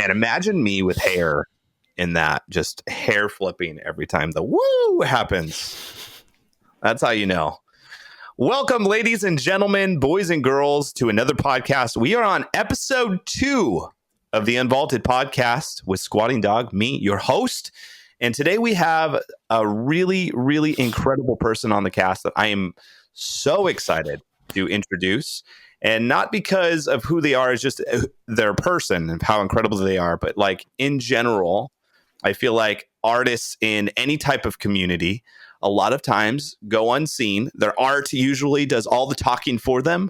Man, imagine me with hair in that, just hair flipping every time the woo happens. That's how you know. Welcome, ladies and gentlemen, boys and girls, to another podcast. We are on episode 2 of the UNVAULTED podcast with Squatingdog, me, your host. And today we have a really, really incredible person on the cast that I am so excited to introduce. And not because of who they are, it's just their person and how incredible they are. But like in general, I feel like artists in any type of community a lot of times go unseen. Their art usually does all the talking for them.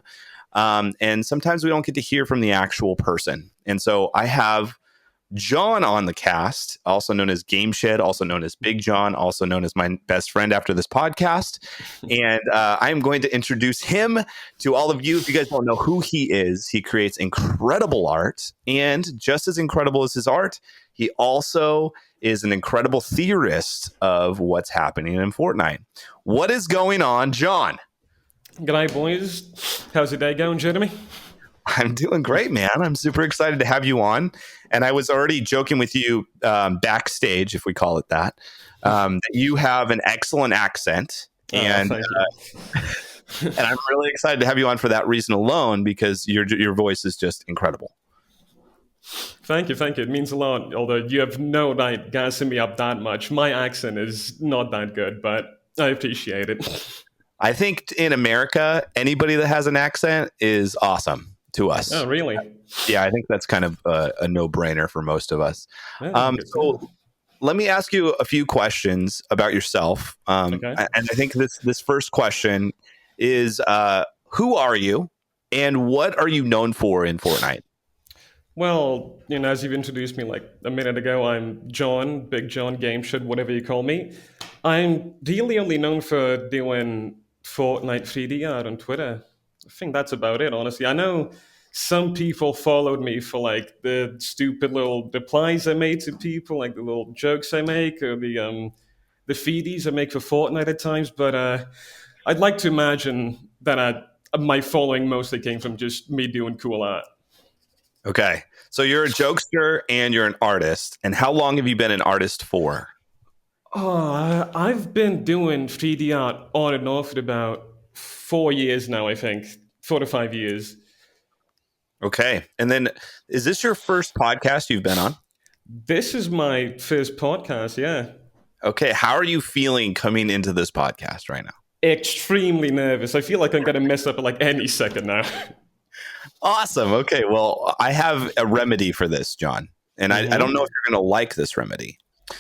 And sometimes we don't get to hear from the actual person. And so I have John on the cast, also known as Game Shed, also known as Big John, also known as my best friend after this podcast. And I'm going to introduce him to all of you. If you guys don't know who he is, he creates incredible art. And just as incredible as his art, he also is an incredible theorist of what's happening in Fortnite. What is going on, John? G'day, boys. How's your day going, Jeremy? I'm doing great, man. I'm super excited to have you on. And I was already joking with you backstage, if we call it that you have an excellent accent. And and I'm really excited to have you on for that reason alone, because your voice is just incredible. Thank you. It means a lot. Although you have no right gassing me up that much. My accent is not that good, but I appreciate it. I think in America, anybody that has an accent is awesome to us. Oh, really? Yeah, I think that's kind of a no-brainer for most of us. So let me ask you a few questions about yourself. Okay. And I think this first question is, who are you and what are you known for in Fortnite? Well, as you've introduced me like a minute ago, I'm John, Big John, Game Shed, whatever you call me. I'm really only known for doing Fortnite 3D art on Twitter. I think that's about it, honestly. I know some people followed me for like the stupid little replies I made to people, like the little jokes I make, or the feedies I make for Fortnite at times. But I'd like to imagine that my following mostly came from just me doing cool art. Okay, so you're a jokester and you're an artist. And how long have you been an artist for? Oh, I've been doing 3D art on and off for about 4 years now, I think. 4 to 5 years. Okay. And then is this your first podcast you've been on? This is my first podcast, yeah. Okay. How are you feeling coming into this podcast right now? Extremely nervous. I feel like I'm going to mess up at like any second now. Awesome. Okay. Well, I have a remedy for this, John. And I don't know if you're going to like this remedy.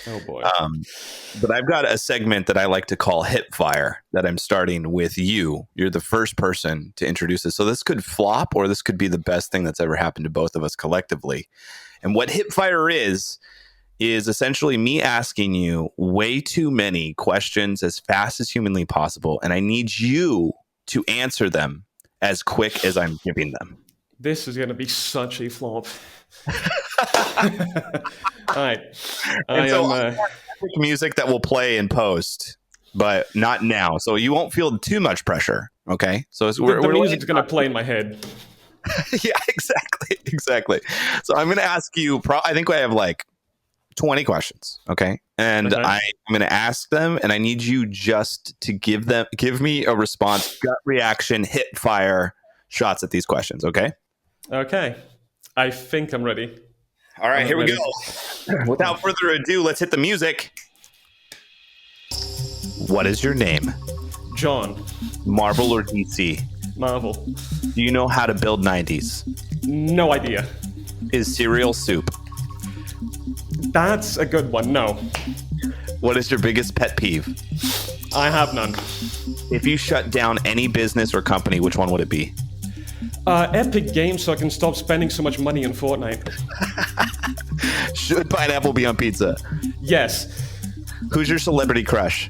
Oh, boy. But I've got a segment that I like to call Hip Fire that I'm starting with you. You're the first person to introduce this. So this could flop or this could be the best thing that's ever happened to both of us collectively. And what Hip Fire is essentially me asking you way too many questions as fast as humanly possible. And I need you to answer them as quick as I'm giving them. This is going to be such a flop. All right. Music that will play in post, but not now. So you won't feel too much pressure. Okay. So the music's going to play in my head. Yeah, exactly. So I'm going to ask you, I think I have like 20 questions. Okay. And I'm going to ask them and I need you just to give me a response, gut reaction, hit fire shots at these questions. Okay. Okay. I think I'm ready. All right, here we go. Without further ado, let's hit the music. What is your name? John. Marvel or DC? Marvel. Do you know how to build 90s? No idea. Is cereal soup? That's a good one. No. What is your biggest pet peeve? I have none. If you shut down any business or company, which one would it be? Epic Games, so I can stop spending so much money on Fortnite. Should pineapple be on pizza? Yes. Who's your celebrity crush?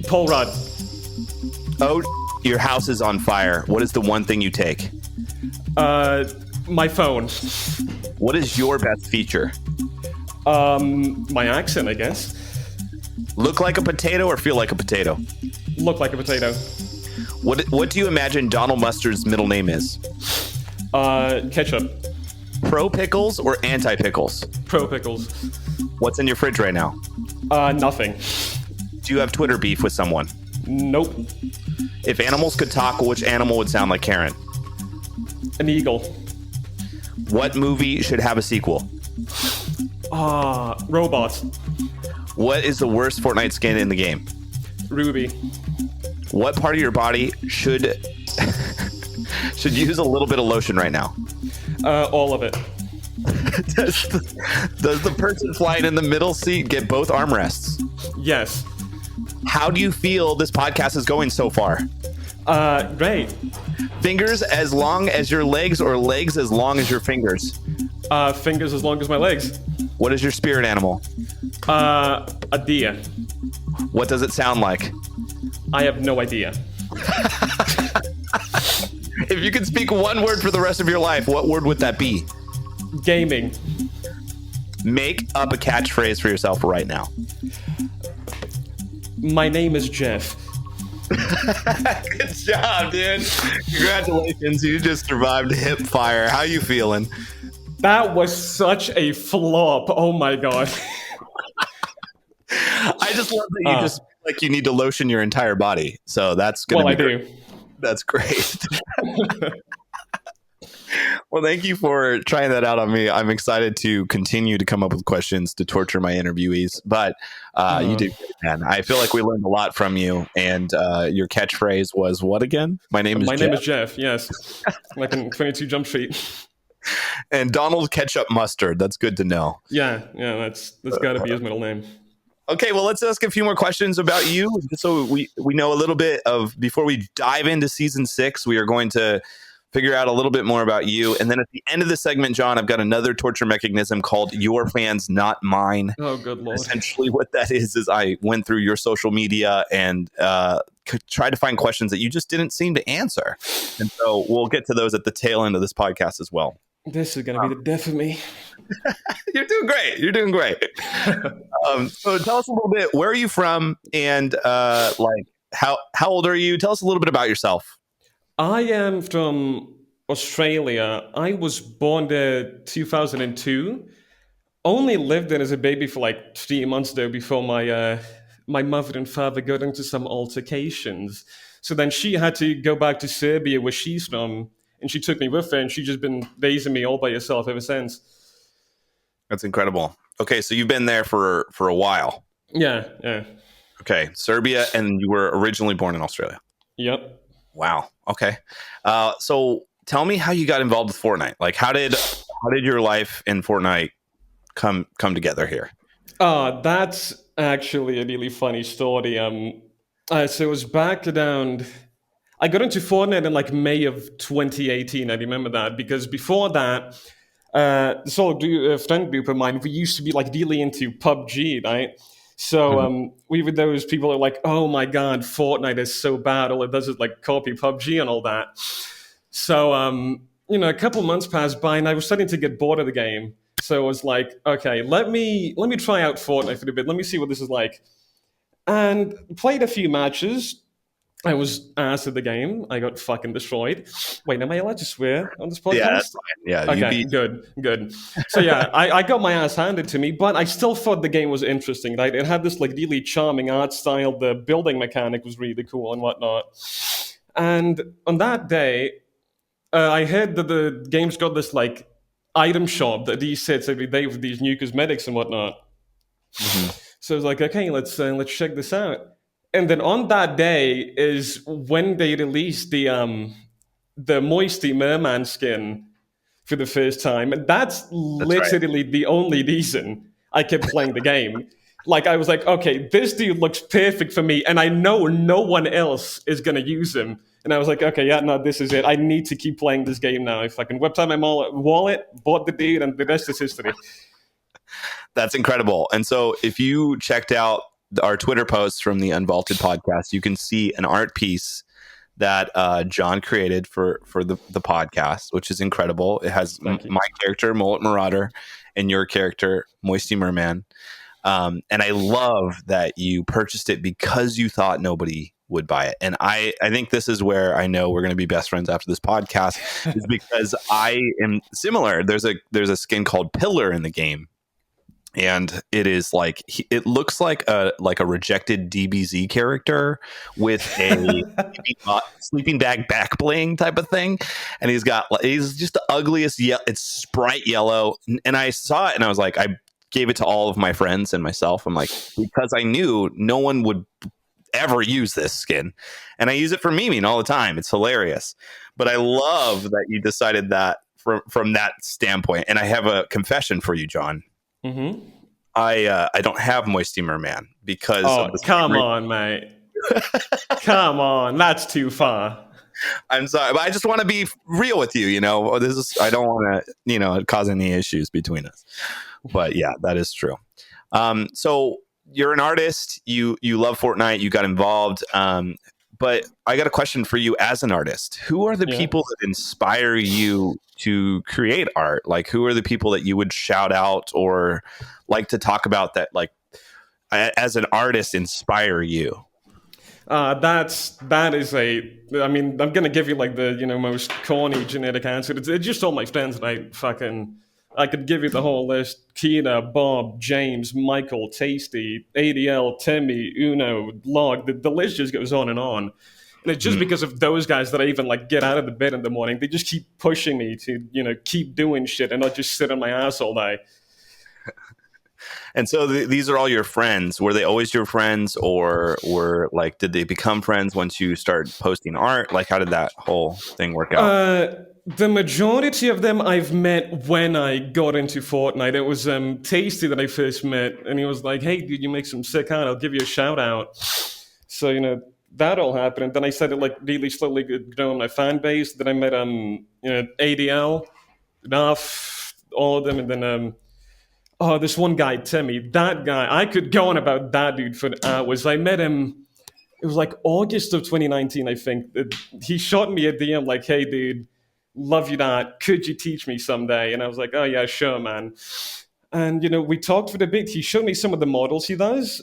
Paul Rudd. Oh, your house is on fire. What is the one thing you take? My phone. What is your best feature? My accent, I guess. Look like a potato or feel like a potato? Look like a potato. What do you imagine Donald Mustard's middle name is? Ketchup. Pro pickles or anti pickles? Pro pickles. What's in your fridge right now? Nothing. Do you have Twitter beef with someone? Nope. If animals could talk, which animal would sound like Karen? An eagle. What movie should have a sequel? Robots. What is the worst Fortnite skin in the game? Ruby. What part of your body should use a little bit of lotion right now? All of it. Does the person flying in the middle seat get both armrests? Yes. How do you feel this podcast is going so far? Great. Fingers as long as your legs or legs as long as your fingers? Fingers as long as my legs. What is your spirit animal? A deer. What does it sound like? I have no idea. If you could speak one word for the rest of your life, what word would that be? Gaming. Make up a catchphrase for yourself right now. My name is Jeff. Good job, dude. Congratulations. You just survived hip fire. How you feeling? That was such a flop. Oh my god. I just love that you just feel like you need to lotion your entire body. So that's going to be I do. That's great. Well, thank you for trying that out on me. I'm excited to continue to come up with questions to torture my interviewees, but you did great, man. I feel like we learned a lot from you, and your catchphrase was what again? My name is Jeff, yes. Like in 22 Jump Street. And Donald Ketchup Mustard. That's good to know. Yeah, that's got to be his middle name. Okay, well, let's ask a few more questions about you. So we know a little bit of, before we dive into season 6, we are going to figure out a little bit more about you. And then at the end of the segment, John, I've got another torture mechanism called Your Fans, Not Mine. Oh, good Lord. Essentially what that is I went through your social media and tried to find questions that you just didn't seem to answer. And so we'll get to those at the tail end of this podcast as well. This is going to be the death of me. You're doing great. You're doing great. So tell us a little bit, where are you from? And like, how old are you? Tell us a little bit about yourself. I am from Australia. I was born there 2002. Only lived there as a baby for like 3 months though before my mother and father got into some altercations. So then she had to go back to Serbia where she's from, and she took me with her, and she's just been raising me all by herself ever since. That's incredible. Okay, so you've been there for a while. Yeah. Okay, Serbia, and you were originally born in Australia. Yep. Wow. Okay. So tell me how you got involved with Fortnite. Like, how did your life in Fortnite come together here? That's actually a really funny story. So it was back around. I got into Fortnite in like May of 2018. I remember that because before that, this whole friend group of mine, we used to be like really into PUBG, right? So we were those people who are like, oh my god, Fortnite is so bad. All it does is like copy PUBG and all that. So a couple months passed by, and I was starting to get bored of the game. So I was like, okay, let me try out Fortnite for a bit. Let me see what this is like. And played a few matches. I was ass at the game. I got fucking destroyed. Wait, am I allowed to swear on this podcast? Yeah, that's fine. Yeah. Okay, good. So yeah, I got my ass handed to me, but I still thought the game was interesting, right? It had this like really charming art style. The building mechanic was really cool and whatnot. And on that day, I heard that the game's got this like item shop that resets every day with these new cosmetics and whatnot. Mm-hmm. So I was like, okay, let's check this out. And then on that day is when they released the Moisty Merman skin for the first time. And that's literally the only reason I kept playing the game. Like, I was like, okay, this dude looks perfect for me, and I know no one else is going to use him. And I was like, okay, yeah, no, this is it. I need to keep playing this game now. If I can whip out my wallet, bought the dude, and the rest is history. That's incredible. And so if you checked out our Twitter posts from the Unvaulted podcast, you can see an art piece that John created for the podcast, which is incredible. It has my character, Mullet Marauder, and your character, Moisty Merman. And I love that you purchased it because you thought nobody would buy it. And I think this is where I know we're going to be best friends after this podcast, is because I am similar. There's a skin called Pillar in the game, and it is like it looks like a rejected DBZ character with a sleeping bag back bling type of thing, and he's just the ugliest. It's bright yellow, and I saw it and I was like, I gave it to all of my friends and myself. I'm like, because I knew no one would ever use this skin, and I use it for memeing all the time. It's hilarious. But I love that you decided that from that standpoint. And I have a confession for you, John. Mm-hmm. I don't have Moisty Merman because come on, mate. Come on, that's too far. I'm sorry, but I just want to be real with you. I don't want to cause any issues between us. But yeah, that is true. So you're an artist. You love Fortnite. You got involved. But I got a question for you as an artist. Who are the people that inspire you to create art? Like, who are the people that you would shout out or like to talk about that, like, as an artist, inspire you? That is I mean, I'm gonna give you like the most corny genetic answer. It's just all my friends that I could give you the whole list: Kina, Bob, James, Michael, Tasty, ADL, Timmy, Uno, Log. The list just goes on. And it's just because of those guys that I even like get out of the bed in the morning. They just keep pushing me to keep doing shit and not just sit on my ass all day. And so these are all your friends. Were they always your friends, or did they become friends once you started posting art? Like, how did that whole thing work out? The majority of them I've met when I got into Fortnite. It was Tasty that I first met, and he was like, "Hey, dude, you make some sick art. I'll give you a shout out." So that all happened, and then I started like really slowly growing my fan base. Then I met ADL, Nuff, all of them, and then this one guy, Timmy. That guy, I could go on about that dude for hours. I met him. It was like August of 2019, I think. He shot me a DM like, "Hey, dude, love you that. Could you teach me someday?" And I was like, "Oh yeah, sure, man." And we talked for a bit. He showed me some of the models he does.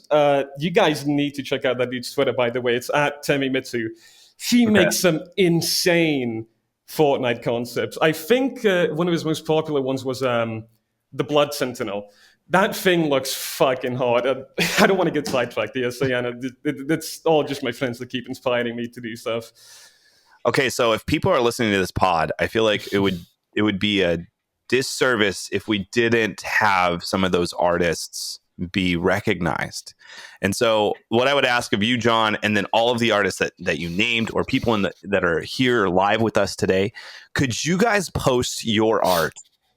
You guys need to check out that dude's Twitter, by the way. It's at Temi Mitsu. He makes some insane Fortnite concepts. I think one of his most popular ones was the Blood Sentinel. That thing looks fucking hard. I don't want to get sidetracked here, so yeah, it's all just my friends that keep inspiring me to do stuff. Okay, so if people are listening to this pod, I feel like it would be a disservice if we didn't have some of those artists be recognized. And so what I would ask of you, John, and then all of the artists that you named, or people that are here live with us today, could you guys post your art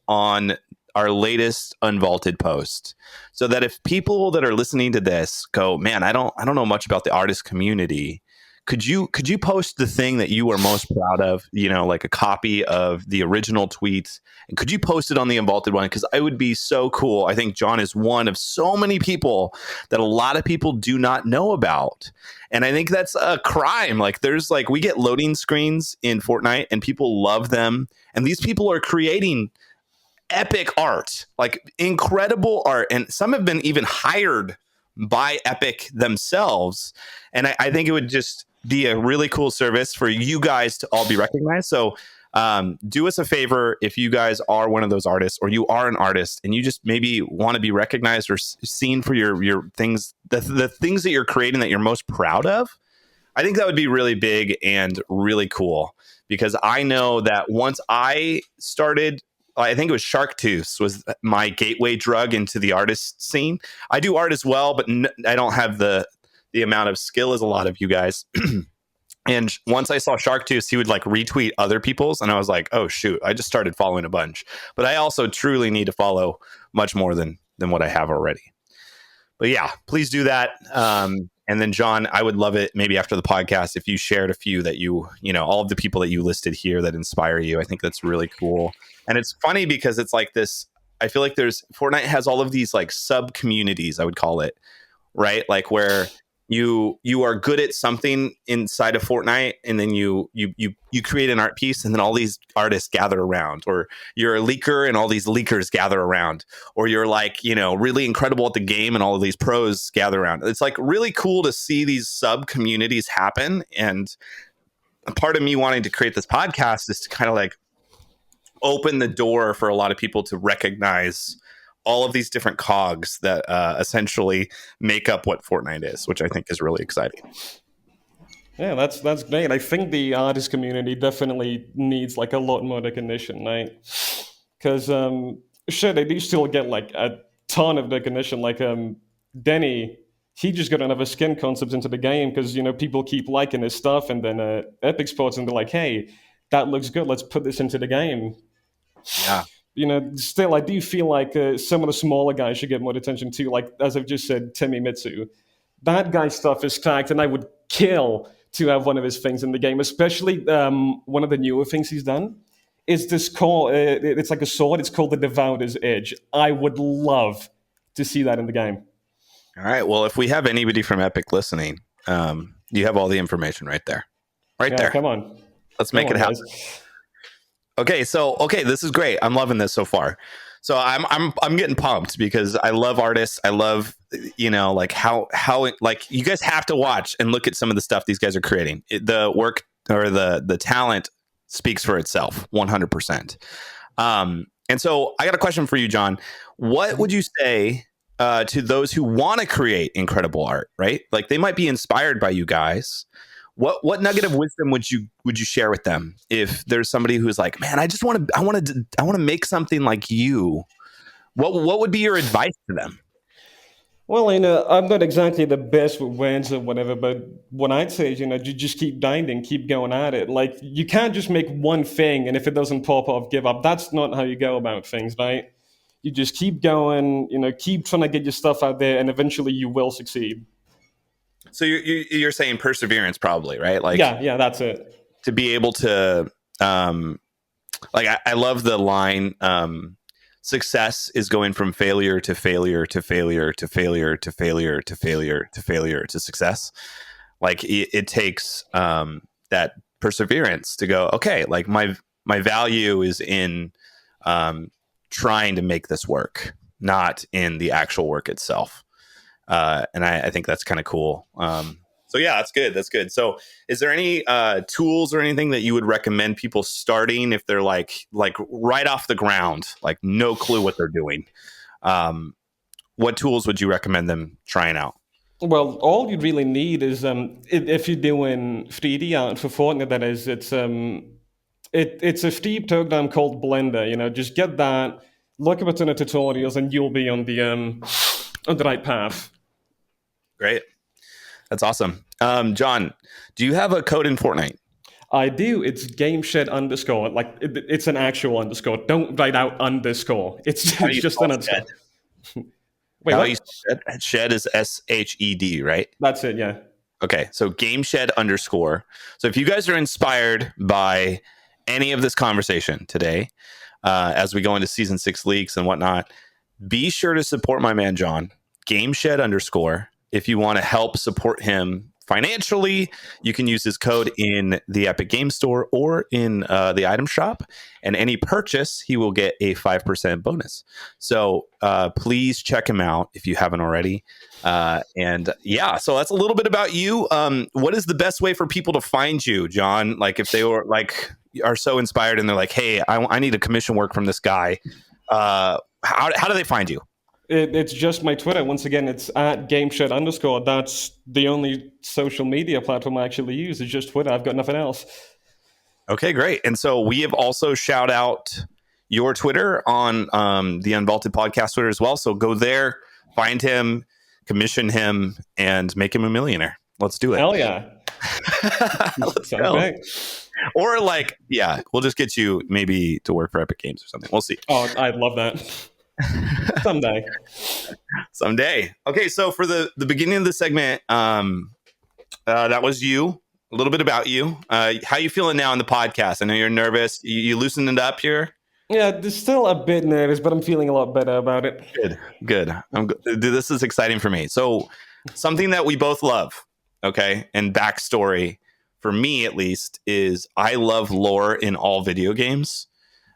on our latest Unvaulted post, so that if people that are listening to this go, "Man, I don't know much about the artist community," could you post the thing that you are most proud of, like a copy of the original tweet, and could you post it on the Unvaulted one? Because I would be so cool. I think John is one of so many people that a lot of people do not know about, and I think that's a crime. Like, there's we get loading screens in Fortnite and people love them, and these people are creating epic art, like incredible art, and some have been even hired by Epic themselves. And I think it would just be a really cool service for you guys to all be recognized. So do us a favor, if you guys are one of those artists, or you are an artist and you just maybe want to be recognized or seen for your things, the things that you're creating that you're most proud of. I think that would be really big and really cool, because I know that once I started, I think it was Shark Tooth was my gateway drug into the artist scene. I do art as well, but I don't have the amount of skill as a lot of you guys. And once I saw Shark Tooth, he would retweet other people's, and I was like, "Oh shoot!" I just started following a bunch. But I also truly need to follow much more than what I have already. But yeah, please do that. And then, John, I would love it maybe after the podcast if you shared a few that all of the people that you listed here that inspire you. I think that's really cool. And it's funny because it's like this, I feel like Fortnite has all of these sub communities, I would call it, right? Like, where you are good at something inside of Fortnite, and then you create an art piece, and then all these artists gather around, or you're a leaker and all these leakers gather around, or you're like, really incredible at the game and all of these pros gather around. It's like really cool to see these sub communities happen. And a part of me wanting to create this podcast is to kind of like open the door for a lot of people to recognize all of these different cogs that essentially make up what Fortnite is, which I think is really exciting. Yeah, that's great. I think the artist community definitely needs like a lot more recognition, right? Because sure, they do still get like a ton of recognition. Like Denny, he just got another skin concept into the game because people keep liking his stuff, and then Epic Sports, and they're like, hey, that looks good. Let's put this into the game. Yeah. Still, I do feel like some of the smaller guys should get more attention too. Like, as I've just said, Timmy Mitsu. That guy's stuff is cracked, and I would kill to have one of his things in the game, especially one of the newer things he's done. Is this called, it's like a sword, it's called the Devouter's Edge. I would love to see that in the game. All right. Well, if we have anybody from Epic listening, you have all the information right there. Right there. Come on. Let's make it happen. Guys. Okay, this is great. I'm loving this so far. So I'm getting pumped because I love artists. I love like how like you guys have to watch and look at some of the stuff these guys are creating. The work or the talent speaks for itself 100%. And so I got a question for you, John. What would you say to those who want to create incredible art, right? Like they might be inspired by you guys. What nugget of wisdom would you share with them if there's somebody who's like, man, I want to make something like you? What would be your advice to them? Well, I'm not exactly the best with words or whatever, but what I'd say is, you just keep grinding, keep going at it. Like you can't just make one thing, and if it doesn't pop off, give up. That's not how you go about things, right? You just keep going, keep trying to get your stuff out there, and eventually you will succeed. So you're saying perseverance, probably, right? Like, yeah, that's it. To be able to, I love the line, success is going from failure to failure to failure to failure to failure to failure to failure to success. Like it takes that perseverance to go, okay, like my value is in trying to make this work, not in the actual work itself. And I think that's kind of cool. So yeah, that's good. That's good. So is there any tools or anything that you would recommend people starting if they're like right off the ground, like no clue what they're doing? What tools would you recommend them trying out? Well, all you really need is if you're doing 3D art for Fortnite, that is, it's a free program called Blender. Just get that, look up a ton of tutorials, and you'll be on the right path. Great. That's awesome. John, do you have a code in Fortnite? I do. It's GameShed_. Like it's an actual underscore. Don't write out underscore. It's just an underscore. Wait, how you shed is SHED, right? That's it. Yeah. Okay. So GameShed_. So if you guys are inspired by any of this conversation today, as we go into season 6 leaks and whatnot, be sure to support my man John. GameShed_. If you want to help support him financially, you can use his code in the Epic Game Store or in the item shop. And any purchase, he will get a 5% bonus. So please check him out if you haven't already. And yeah, so that's a little bit about you. What is the best way for people to find you, John? Like if they were like are so inspired and they're like, hey, I need a commission work from this guy. How do they find you? It's just my Twitter. Once again, it's at GameShed_. That's the only social media platform I actually use. It's just Twitter. I've got nothing else. Okay, great. And so we have also shout out your Twitter on the Unvaulted podcast Twitter as well. So go there, find him, commission him, and make him a millionaire. Let's do it. Hell yeah. Let's go. Okay. Or like, yeah, we'll just get you maybe to work for Epic Games or something. We'll see. Oh, I'd love that. Someday. Okay, so for the beginning of the segment, that was you. A little bit about you. How you feeling now in the podcast? I know you're nervous. You loosened it up here? Yeah, still a bit nervous, but I'm feeling a lot better about it. Good. I'm good. This is exciting for me. So something that we both love. Okay. And backstory for me, at least, is I love lore in all video games.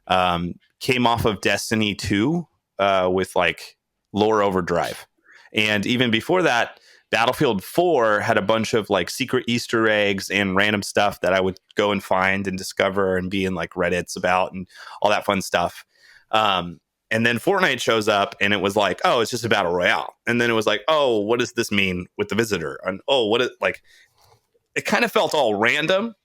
Came off of Destiny 2 with like lore overdrive. And even before that, Battlefield 4 had a bunch of like secret Easter eggs and random stuff that I would go and find and discover and be in like Reddits about and all that fun stuff. And then Fortnite shows up and it was like, oh, it's just a battle royale. And then it was like, oh, what does this mean with the visitor? And oh, what it like, it kind of felt all random.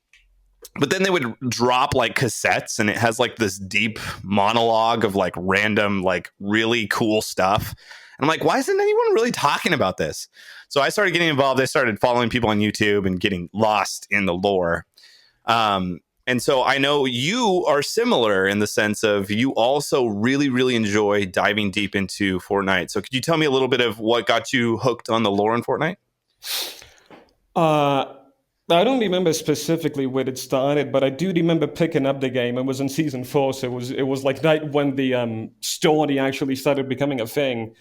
But then they would drop like cassettes and it has like this deep monologue of like random, like really cool stuff. And I'm like, why isn't anyone really talking about this? So I started getting involved. I started following people on YouTube and getting lost in the lore. And so I know you are similar in the sense of you also really, really enjoy diving deep into Fortnite. So could you tell me a little bit of what got you hooked on the lore in Fortnite? I don't remember specifically when it started, but I do remember picking up the game. It was in season 4, so it was like right when the story actually started becoming a thing.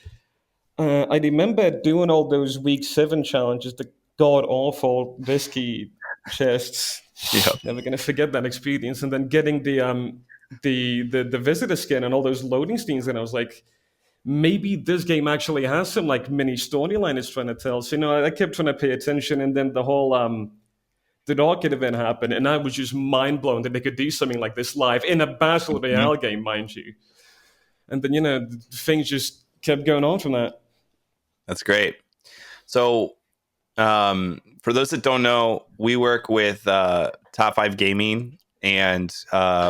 I remember doing all those week 7 challenges, the god awful whiskey chests. Yeah. Never gonna forget that experience. And then getting the visitor skin and all those loading scenes, and I was like, maybe this game actually has some like mini storyline it's trying to tell. So I kept trying to pay attention, and then the whole the Rocket event happened, and I was just mind blown that they could do something like this live in a battle royale game, mind you. And then things just kept going on from that. That's great. So, for those that don't know, we work with Top 5 Gaming, and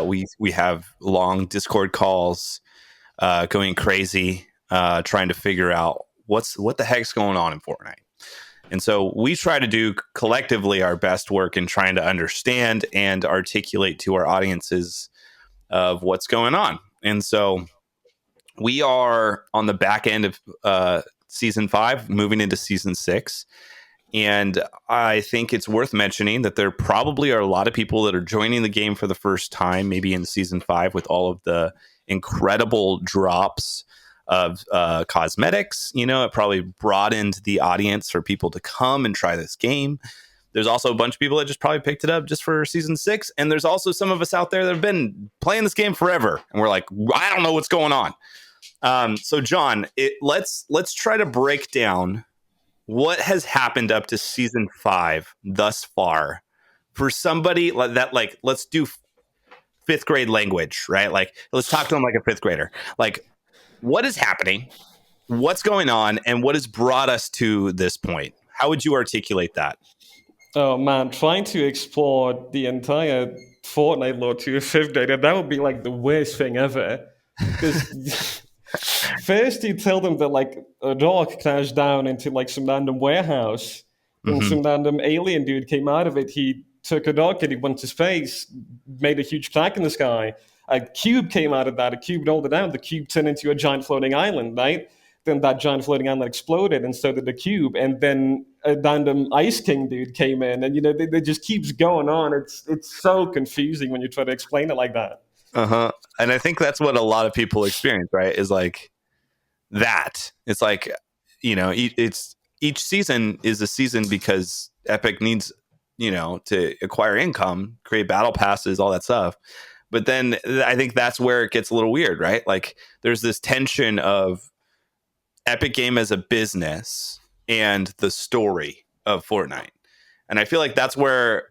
we have long Discord calls, going crazy, trying to figure out what the heck's going on in Fortnite. And so we try to do collectively our best work in trying to understand and articulate to our audiences of what's going on. And so we are on the back end of season 5, moving into season 6. And I think it's worth mentioning that there probably are a lot of people that are joining the game for the first time, maybe in season 5, with all of the incredible drops of cosmetics. It probably broadened the audience for people to come and try this game. There's also a bunch of people that just probably picked it up just for season 6. And there's also some of us out there that have been playing this game forever. And we're like, I don't know what's going on. So John, let's try to break down what has happened up to season 5 thus far for somebody that, like, let's do 5th grade language, right? Like, let's talk to them like a 5th grader. Like, what is happening? What's going on? And what has brought us to this point? How would you articulate that? Oh man, trying to explore the entire Fortnite lore to a 5th grader, that would be like the worst thing ever. Because first you tell them that like a dog crashed down into like some random warehouse, and some random alien dude came out of it. He took a dog and he went to space, made a huge crack in the sky. A cube came out of that. A cube rolled it down. The cube turned into a giant floating island, right? Then that giant floating island exploded, and so did the cube. And then a random Ice King dude came in, and they just keeps going on. It's so confusing when you try to explain it like that. And I think that's what a lot of people experience, right? Is like that. It's like, it's each season is a season because Epic needs, to acquire income, create battle passes, all that stuff. But then I think that's where it gets a little weird, right? Like there's this tension of Epic Game as a business and the story of Fortnite. And I feel like that's where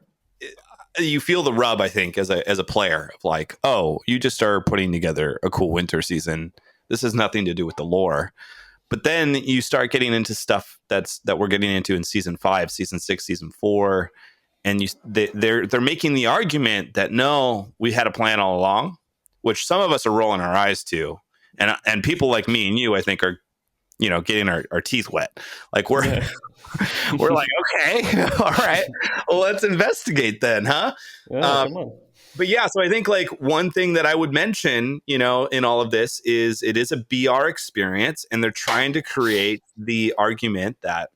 you feel the rub, I think, as a player of like, oh, you just are putting together a cool winter season. This has nothing to do with the lore. But then you start getting into stuff that we're getting into in season 5, season 6, season 4. And they're making the argument that no, we had a plan all along, which some of us are rolling our eyes to, and people like me and you, I think, are getting our teeth wet. Like we're like, okay, all right, well, let's investigate then, huh? Yeah, come on. But yeah, so I think like one thing that I would mention, in all of this is it is a BR experience, and they're trying to create the argument that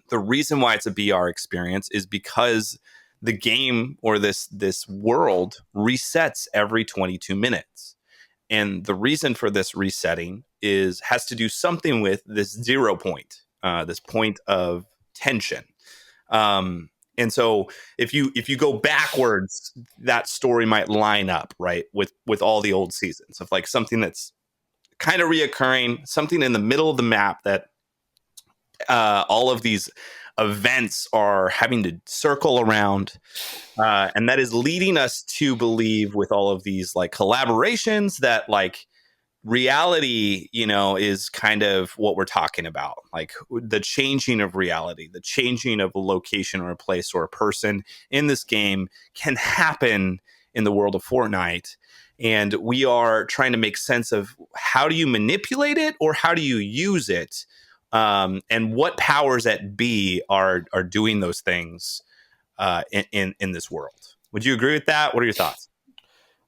the reason why it's a BR experience is because the game or this world resets every 22 minutes. And the reason for this resetting has to do something with this 0 point. this point of tension. And so if you go backwards, that story might line up right with all the old seasons of like something that's kind of reoccurring, something in the middle of the map that all of these events are having to circle around. And that is leading us to believe with all of these like collaborations that like reality, is kind of what we're talking about. Like the changing of reality, the changing of a location or a place or a person in this game can happen in the world of Fortnite. And we are trying to make sense of how do you manipulate it or how do you use it? And what powers at B are doing those things in this world. Would you agree with that? What are your thoughts?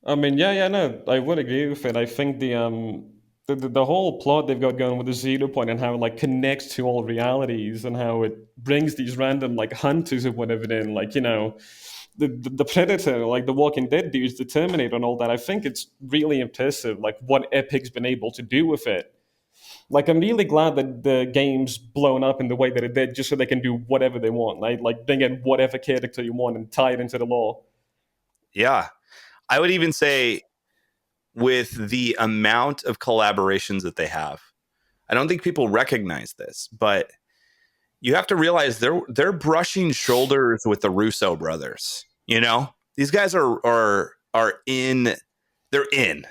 I mean, yeah, no, I would agree with it. I think the whole plot they've got going with the zero point and how it like connects to all realities and how it brings these random like hunters or whatever in, like the Predator, like the Walking Dead dudes, the Terminator, and all that. I think it's really impressive, like what Epic's been able to do with it. Like, I'm really glad that the game's blown up in the way that it did, just so they can do whatever they want, right? Like, bring in whatever character you want and tie it into the lore. Yeah. I would even say with the amount of collaborations that they have, I don't think people recognize this, but you have to realize they're brushing shoulders with the Russo brothers. These guys are in, they're in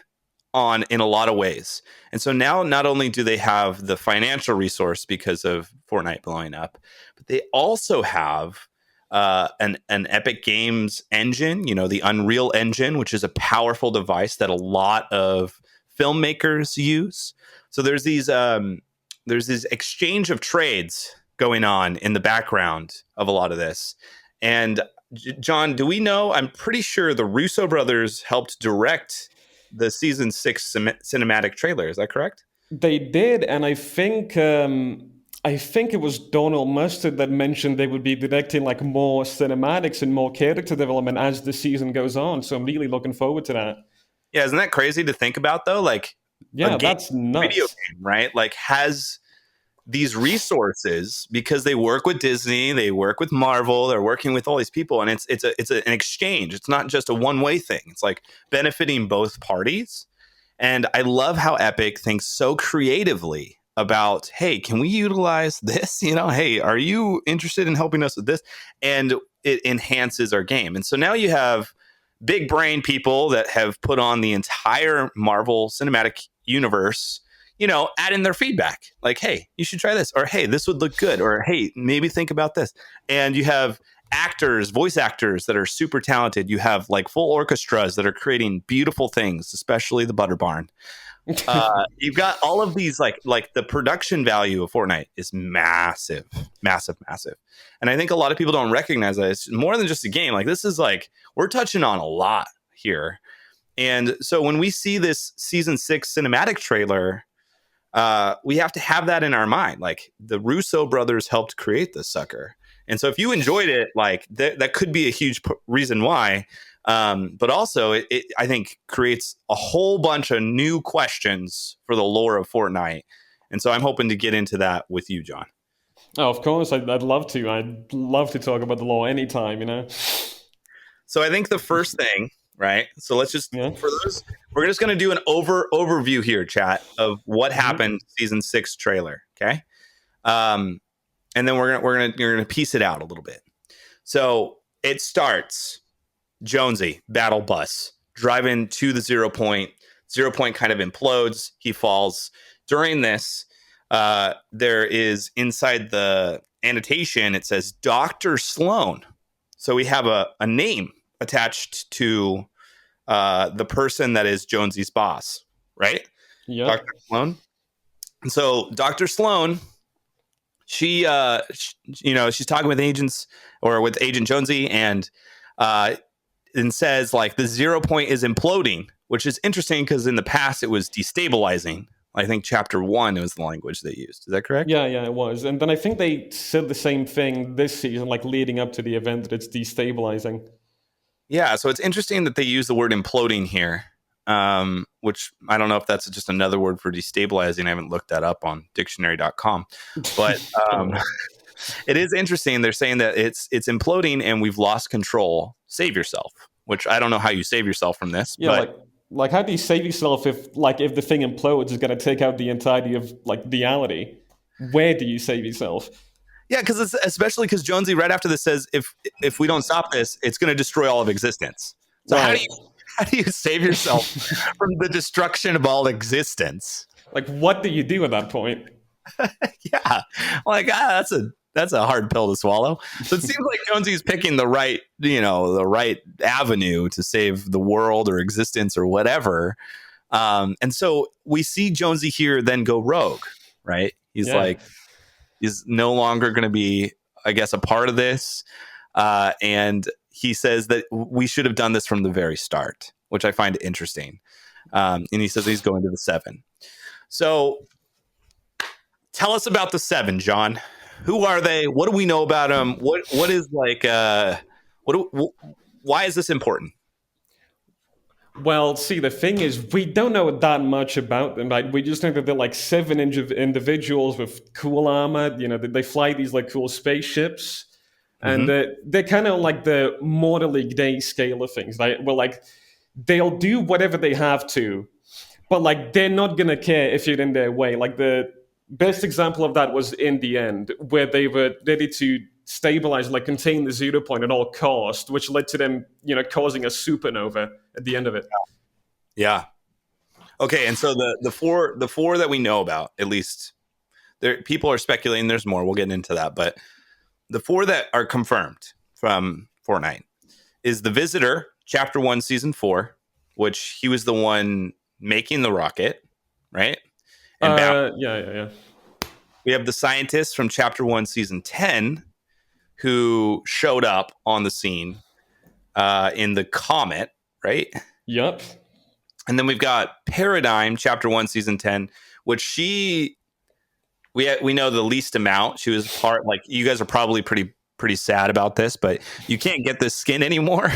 a lot of ways. And so now not only do they have the financial resource because of Fortnite blowing up, but they also have an Epic Games engine, the Unreal Engine, which is a powerful device that a lot of filmmakers use. So there's this exchange of trades going on in the background of a lot of this. And John, do we know? I'm pretty sure the Russo brothers helped direct the season 6 cinematic trailer. Is that correct? They did, and I think it was Donald Mustard that mentioned they would be directing like more cinematics and more character development as the season goes on. So I'm really looking forward to that. Yeah, isn't that crazy to think about though? Like Yeah, that's video nuts. game, right? Like has these resources because they work with Disney, they work with Marvel, they're working with all these people, and it's an exchange. It's not just a one-way thing. It's like benefiting both parties. And I love how Epic thinks so creatively about, hey, can we utilize this? Hey, are you interested in helping us with this? And it enhances our game. And so now you have big brain people that have put on the entire Marvel Cinematic Universe, add in their feedback. Like, hey, you should try this. Or, hey, this would look good. Or, hey, maybe think about this. And you have voice actors that are super talented. You have like full orchestras that are creating beautiful things, especially the Butter Barn. You've got all of these like the production value of Fortnite is massive, massive, massive. And I think a lot of people don't recognize that it's more than just a game. Like this is like we're touching on a lot here. And so when we see this season 6 cinematic trailer, we have to have that in our mind. Like the Russo brothers helped create this sucker. And so if you enjoyed it, like that could be a huge reason why. But also it, I think, creates a whole bunch of new questions for the lore of Fortnite. And so I'm hoping to get into that with you, John. Oh, of course, I'd love to. I'd love to talk about the law anytime. So I think the first thing, right? So let's just Yeah. for those, we're just going to do an overview here, chat, of what happened season 6 trailer. Okay. And then you're gonna piece it out a little bit. So it starts Jonesy battle bus driving to the 0 point. 0 point kind of implodes. He falls. During this, there is inside the annotation, it says Dr. Sloan. So we have a name attached to the person that is Jonesy's boss, right? Yeah. Dr. Sloan. And so Dr. Sloan, she's talking with agents or with Agent Jonesy and says like the 0 point is imploding, which is interesting because in the past it was destabilizing. I think chapter 1 was the language they used. Is that correct? Yeah, it was. And then I think they said the same thing this season, like leading up to the event, that it's destabilizing. Yeah, so it's interesting that they use the word imploding here. which I don't know if that's just another word for destabilizing. I haven't looked that up on dictionary.com, but it is interesting. They're saying that it's imploding and we've lost control. Save yourself, which I don't know how you save yourself from this. Yeah, but like how do you save yourself if the thing implodes is going to take out the entirety of like reality? Where do you save yourself? Yeah, because especially because Jonesy right after this says if we don't stop this, it's going to destroy all of existence. So right. how do you save yourself from the destruction of all existence? Like, what do you do at that point? Yeah, like that's a hard pill to swallow. So it seems like Jonesy's picking the right avenue to save the world or existence or whatever. And so we see Jonesy here then go rogue, right? He's no longer going to be, I guess, a part of this. And he says that we should have done this from the very start, which I find interesting. And he says he's going to the 7. So tell us about the 7, John. Who are they? What do we know about them? What is like? Why is this important? Well, see, the thing is, we don't know that much about them. Right? We just know that they're like 7 individuals with cool armor. You know, they fly these like cool spaceships, and they're kind of like the Mortally Day scale of things. Right? Well, like they'll do whatever they have to, but like they're not gonna care if you're in their way. Like the best example of that was in the end, where they were ready to stabilize, like contain the 0 point at all cost, which led to them, causing a supernova at the end of it. Yeah. Okay, and so the four that we know about, at least, people are speculating there's more. We'll get into that, but the 4 that are confirmed from Fortnite is the Visitor, Chapter 1, Season 4, which he was the one making the rocket, right? And yeah. We have the Scientist from Chapter 1, Season 10, who showed up on the scene in the comet, right? Yep. And then we've got Paradigm, Chapter 1, Season 10, which we know the least amount. She was part, like, you guys are probably pretty sad about this, but you can't get this skin anymore.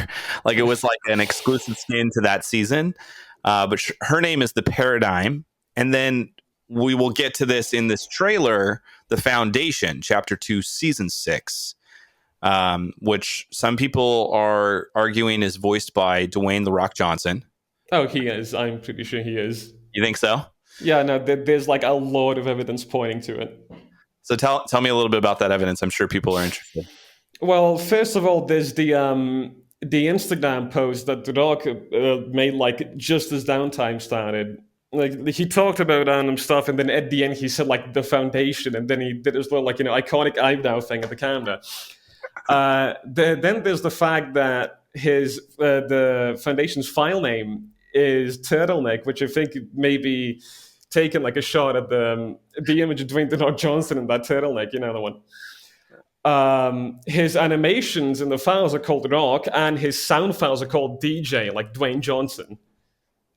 Like, it was like an exclusive skin to that season. But her name is the Paradigm. And then we will get to this in this trailer, The Foundation, Chapter 2, Season 6, which some people are arguing is voiced by Dwayne "The Rock" Johnson. Oh, he is. I'm pretty sure he is. You think so? Yeah, no, there's like a lot of evidence pointing to it. So tell me a little bit about that evidence. I'm sure people are interested. Well, first of all, there's the Instagram post that The Rock made like just as downtime started. Like he talked about random stuff, and then at the end he said like the Foundation, and then he did his little like iconic eyebrow thing at the camera. Then there's the fact that the Foundation's file name is Turtleneck, which I think may be taken like a shot at the image of Dwayne "The Rock" Johnson in that turtleneck, the one. His animations in the files are called Rock, and his sound files are called DJ, like Dwayne Johnson.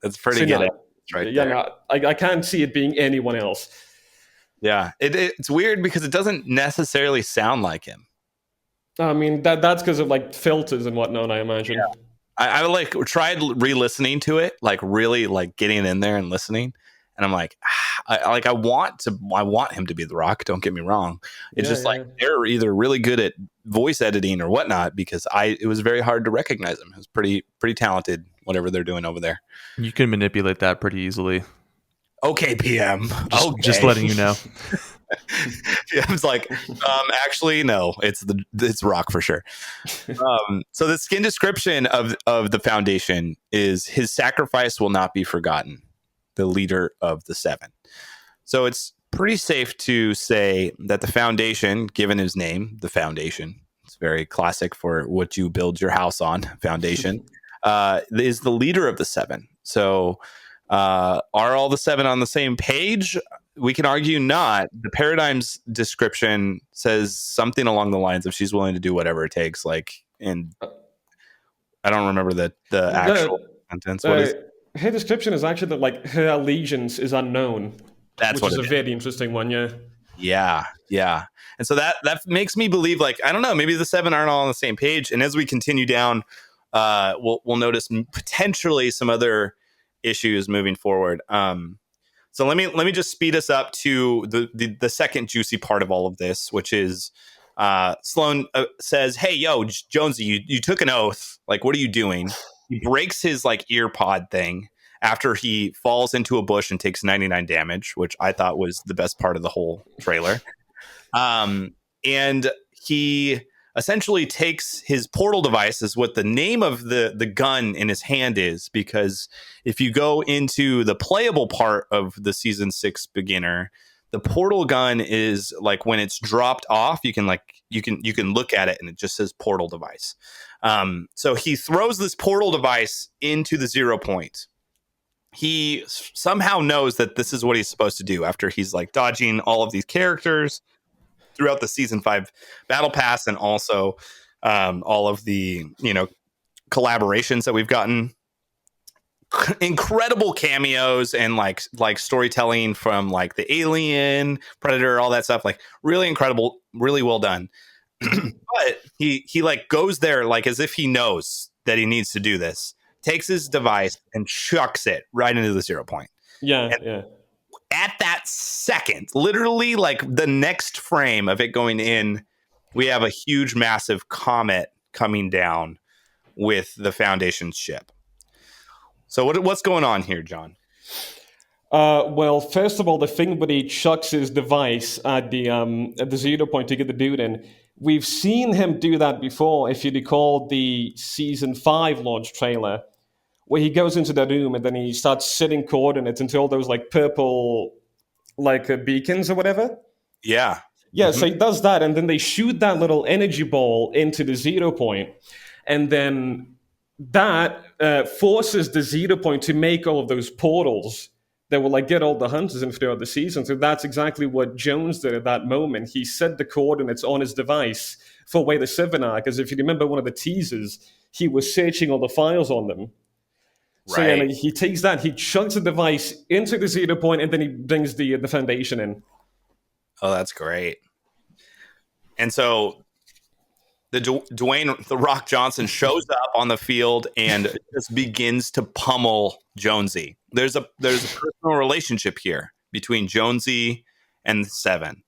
That's pretty good. Right. Yeah, no, I can't see it being anyone else. Yeah, it's weird because it doesn't necessarily sound like him. I mean, that's because of like filters and whatnot, I imagine. Yeah. I like tried re-listening to it, like really like getting in there and listening, and I'm like, I want him to be The Rock. Don't get me wrong. It's like they're either really good at voice editing or whatnot, because it was very hard to recognize him. It was pretty talented, whatever they're doing over there. You can manipulate that pretty easily. Okay, PM. Just letting you know. PM's like, actually, no, it's Rock for sure. So the skin description of the Foundation is his sacrifice will not be forgotten. The leader of the 7. So it's pretty safe to say that the Foundation, given his name, the Foundation, it's very classic for what you build your house on, Foundation, is the leader of the 7. So are all the 7 on the same page? We can argue not. The Paradigm's description says something along the lines of she's willing to do whatever it takes. Like, and I don't remember the actual sentence. What is her description is actually that like her allegiance is unknown. That's which is a very interesting one. Yeah. And so that makes me believe, like, I don't know, maybe the 7 aren't all on the same page. And as we continue down, we'll notice potentially some other issues moving forward. So let me just speed us up to the second juicy part of all of this, which is Sloan says, "Hey, yo, Jonesy, you took an oath. Like, what are you doing?" He breaks his like ear pod thing after he falls into a bush and takes 99 damage, which I thought was the best part of the whole trailer. And he essentially takes his portal device, is what the name of the gun in his hand is, because if you go into the playable part of the season 6 beginner, the portal gun is like when it's dropped off, you can look at it and it just says portal device. So he throws this portal device into the 0 point. He somehow knows that this is what he's supposed to do after he's like dodging all of these characters throughout the season 5 battle pass, and also all of the collaborations that we've gotten. Incredible cameos and like storytelling from like the Alien, Predator, all that stuff. Like really incredible, really well done. But he like goes there like as if he knows that he needs to do this. Takes his device and chucks it right into the 0 point. Yeah, and yeah. At that second, literally like the next frame of it going in, we have a huge, massive comet coming down with the Foundation ship. So what's going on here, John? Well, first of all, the thing when he chucks his device at the 0 point to get the dude in, we've seen him do that before. If you recall the season 5 launch trailer, where he goes into the room and then he starts setting coordinates into all those like purple like beacons or whatever. Yeah. Yeah, so he does that, and then they shoot that little energy ball into the 0 point, and then that forces the 0 point to make all of those portals that will like get all the hunters in throughout the season. So that's exactly what Jones did at that moment. He set the coordinates on his device for where the 7 are, because if you remember one of the teasers, he was searching all the files on them. So right. Yeah, like, he takes that, he chucks the device into the 0 point, and then he brings the Foundation in. Oh, that's great. And so the Dwayne "The Rock" Johnson shows up on the field and just begins to pummel Jonesy. There's a personal relationship here between Jonesy and the 7,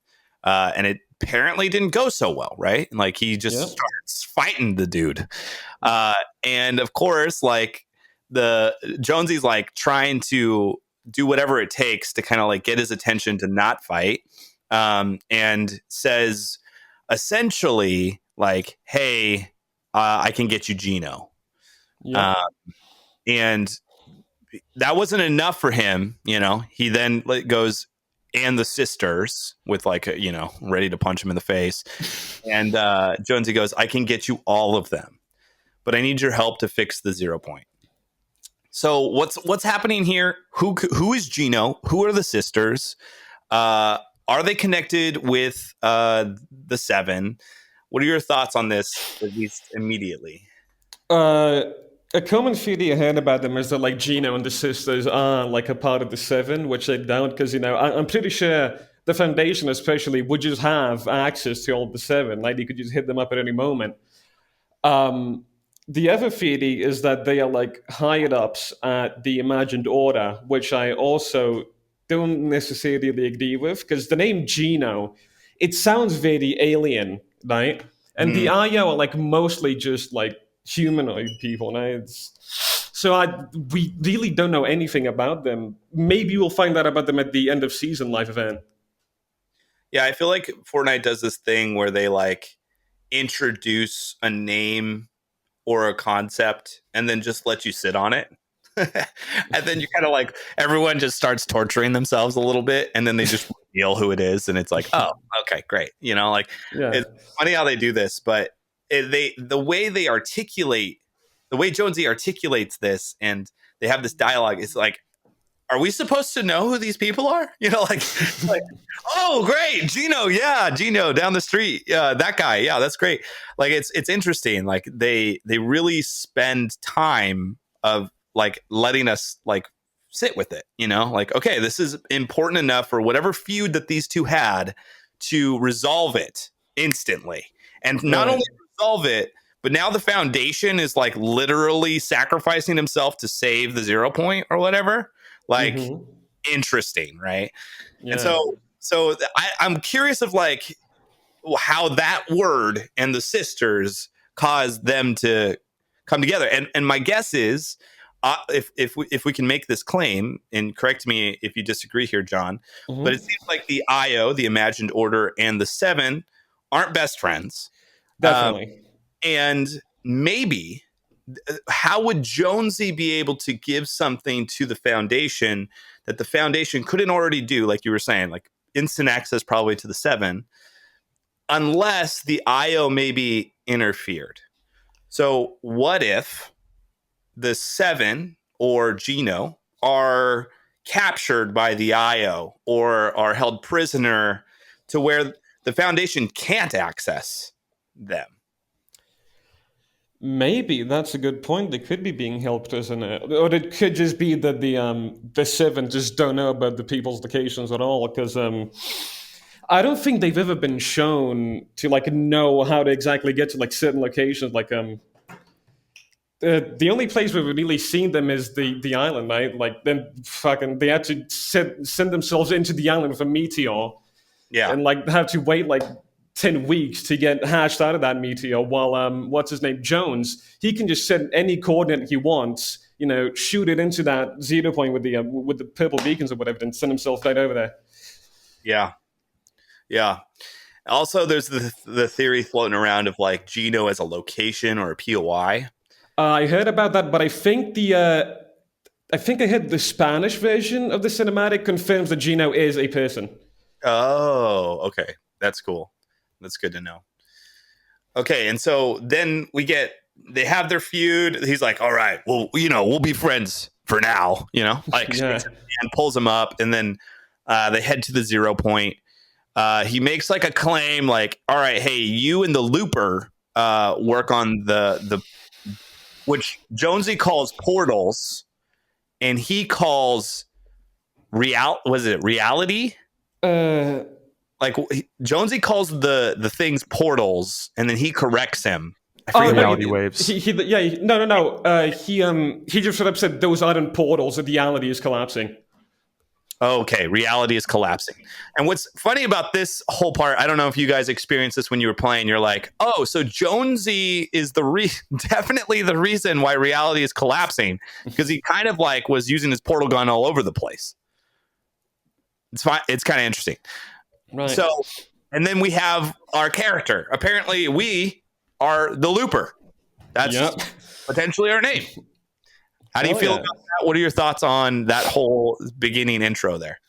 and it apparently didn't go so well, right? Like he just starts fighting the dude, and of course, like the Jonesy's like trying to do whatever it takes to kind of like get his attention to not fight, and says essentially like, "Hey, I can get you Gino," and that wasn't enough for him. He then goes and the sisters with like ready to punch him in the face, and Jonesy goes, "I can get you all of them, but I need your help to fix the 0 point." So what's happening here? Who is Gino? Who are the sisters? Are they connected with the 7? What are your thoughts on this, at least immediately? A common theory I heard about them is that like Gino and the sisters are like a part of the 7, which I doubt, because I'm pretty sure the Foundation especially would just have access to all of the 7. Like you could just hit them up at any moment. The other theory is that they are like higher ups at the Imagined Order, which I also don't necessarily agree with, because the name Gino, it sounds very alien, right? And the IO are like mostly just like humanoid people. We really don't know anything about them. Maybe we'll find out about them at the end of season live event. Yeah, I feel like Fortnite does this thing where they like introduce a name or a concept and then just let you sit on it. And then you kind of like everyone just starts torturing themselves a little bit, and then they just reveal who it is, and it's like, oh, okay, great. It's funny how they do this, but the way Jonesy articulates this, and they have this dialogue, is like, are we supposed to know who these people are? Like oh, great, Gino, yeah, Gino down the street, yeah, that guy, yeah, that's great. Like it's interesting. Like they really spend time of like letting us like sit with it, like, okay, this is important enough for whatever feud that these two had to resolve it instantly, and not only resolve it, but now the Foundation is like literally sacrificing himself to save the 0 point or whatever. Like, interesting, right? Yeah. And I'm curious of like how that word and the sisters caused them to come together. And my guess is, if we can make this claim, and correct me if you disagree here, John, but it seems like the IO, the Imagined Order, and the Seven aren't best friends. Definitely. And maybe, how would Jonesy be able to give something to the Foundation that the Foundation couldn't already do, like you were saying, like instant access probably to the Seven, unless the IO maybe interfered? So what if the Seven or Gino are captured by the IO or are held prisoner to where the Foundation can't access them? Maybe that's a good point. They could be being held prisoner, or it could just be that the Seven just don't know about the people's locations at all. Because I don't think they've ever been shown to like know how to exactly get to like certain locations. Like the only place we've really seen them is the island, right? Like then fucking they had to send themselves into the island with a meteor, and like have to wait like 10 weeks to get hatched out of that meteor, while what's his name, Jones, he can just set any coordinate he wants, shoot it into that 0 point with the purple beacons or whatever, and send himself right over there. Yeah. Also, there's the theory floating around of like Gino as a location or a POI. I heard about that, but I think I heard the Spanish version of the cinematic confirms that Gino is a person. Oh, okay. That's cool. That's good to know. Okay, and so then they have their feud. He's like, all right, well, we'll be friends for now, like, and pulls him up, and then they head to the 0 point. He makes like a claim like, all right, hey, you and the Looper work on the which Jonesy calls portals, and he calls reality? Like Jonesy calls the things portals, and then he corrects him. I forget reality waves. He just sort of said those aren't portals. That reality is collapsing. Okay, reality is collapsing. And what's funny about this whole part, I don't know if you guys experienced this when you were playing. You're like, oh, so Jonesy is definitely the reason why reality is collapsing, because he kind of like was using his portal gun all over the place. It's fine. It's kind of interesting. Right. So, and then we have our character. Apparently, we are the Looper. That's potentially our name. How do you feel about that? What are your thoughts on that whole beginning intro there?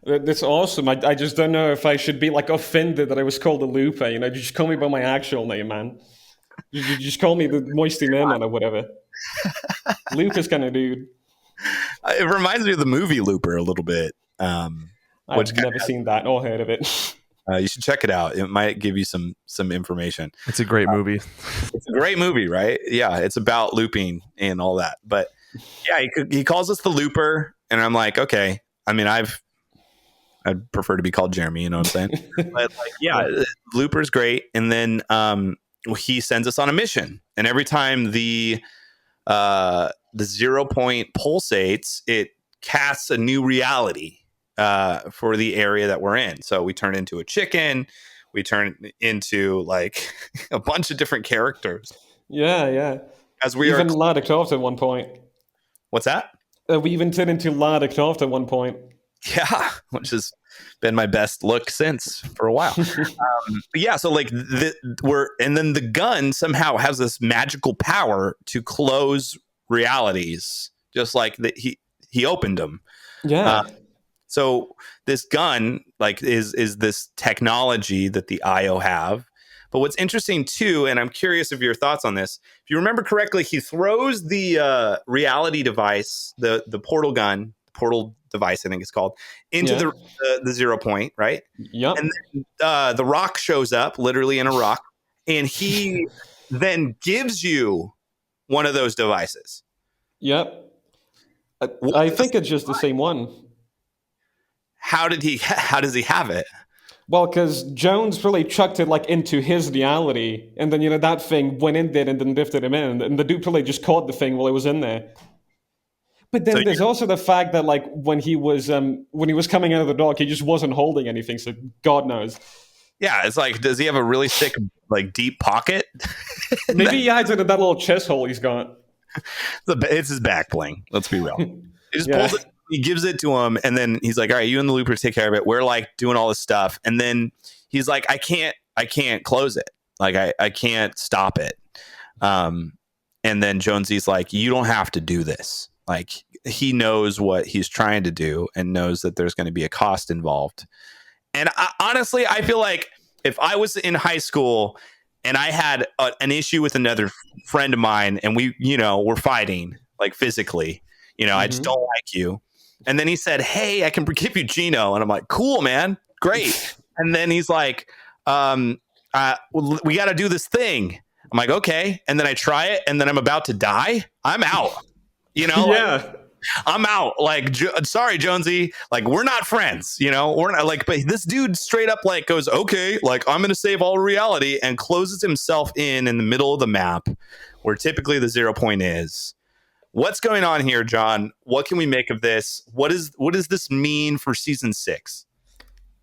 That's awesome. I just don't know if I should be like offended that I was called a Looper. You just call me by my actual name, man. You just call me the Moisty Merman or whatever. Looper's kind of dude. It reminds me of the movie Looper a little bit. I've never seen that or heard of it. You should check it out. It might give you some information. It's a great movie. It's a great movie, right? Yeah, it's about looping and all that. But yeah, he calls us the Looper, and I'm like, okay. I mean, I'd prefer to be called Jeremy. You know what I'm saying? But like, yeah, Looper's great. And then he sends us on a mission, and every time the 0 point pulsates, it casts a new reality for the area that we're in. So we turn into a chicken. We turn into like a bunch of different characters. Yeah. As we even are Lara Croft at one point. What's that? We even turned into Lara Croft at one point. Yeah, which has been my best look since for a while. Yeah, so like and then the gun somehow has this magical power to close realities, just like that he opened them. Yeah. So this gun like is this technology that the IO have. But what's interesting too, and I'm curious of your thoughts on this, if you remember correctly, he throws the reality device, the portal gun, portal device, I think it's called, into the 0 point, right? Yep. And then the rock shows up, literally in a rock, and he then gives you one of those devices. Yep. I think it's just the same one. How does he have it? Well, because Jones really chucked it like into his reality, and then that thing went in there and then lifted him in, and the dude really just caught the thing while it was in there. But So then there's also the fact that like when he was coming out of the dock, he just wasn't holding anything, so God knows. yeah, it's like, does he have a really thick, like deep pocket? Maybe he hides it in that little chest hole he's got. It's his back bling. Let's be real. He just Yeah. pulls it. He gives it to him, and then he's like, "All right, you and the Looper take care of it. We're like doing all this stuff." And then he's like, "I can't close it. Like I can't stop it." And then Jonesy's like, "You don't have to do this." Like he knows what he's trying to do and knows that there's going to be a cost involved. And honestly, I feel like if I was in high school and I had an issue with another friend of mine, and we, we're fighting like physically, I just don't like you. And then he said, "Hey, I can give you Gino." And I'm like, "Cool, man. Great." And then he's like, "We got to do this thing." I'm like, "Okay." And then I try it, and then I'm about to die. I'm out. Yeah. Like, I'm out. Like, sorry, Jonesy. Like, we're not friends. We're not like. But this dude straight up like goes, "Okay, like I'm going to save all reality," and closes himself in the middle of the map, where typically the 0 point is. What's going on here, John? What can we make of this? What does this mean for season 6?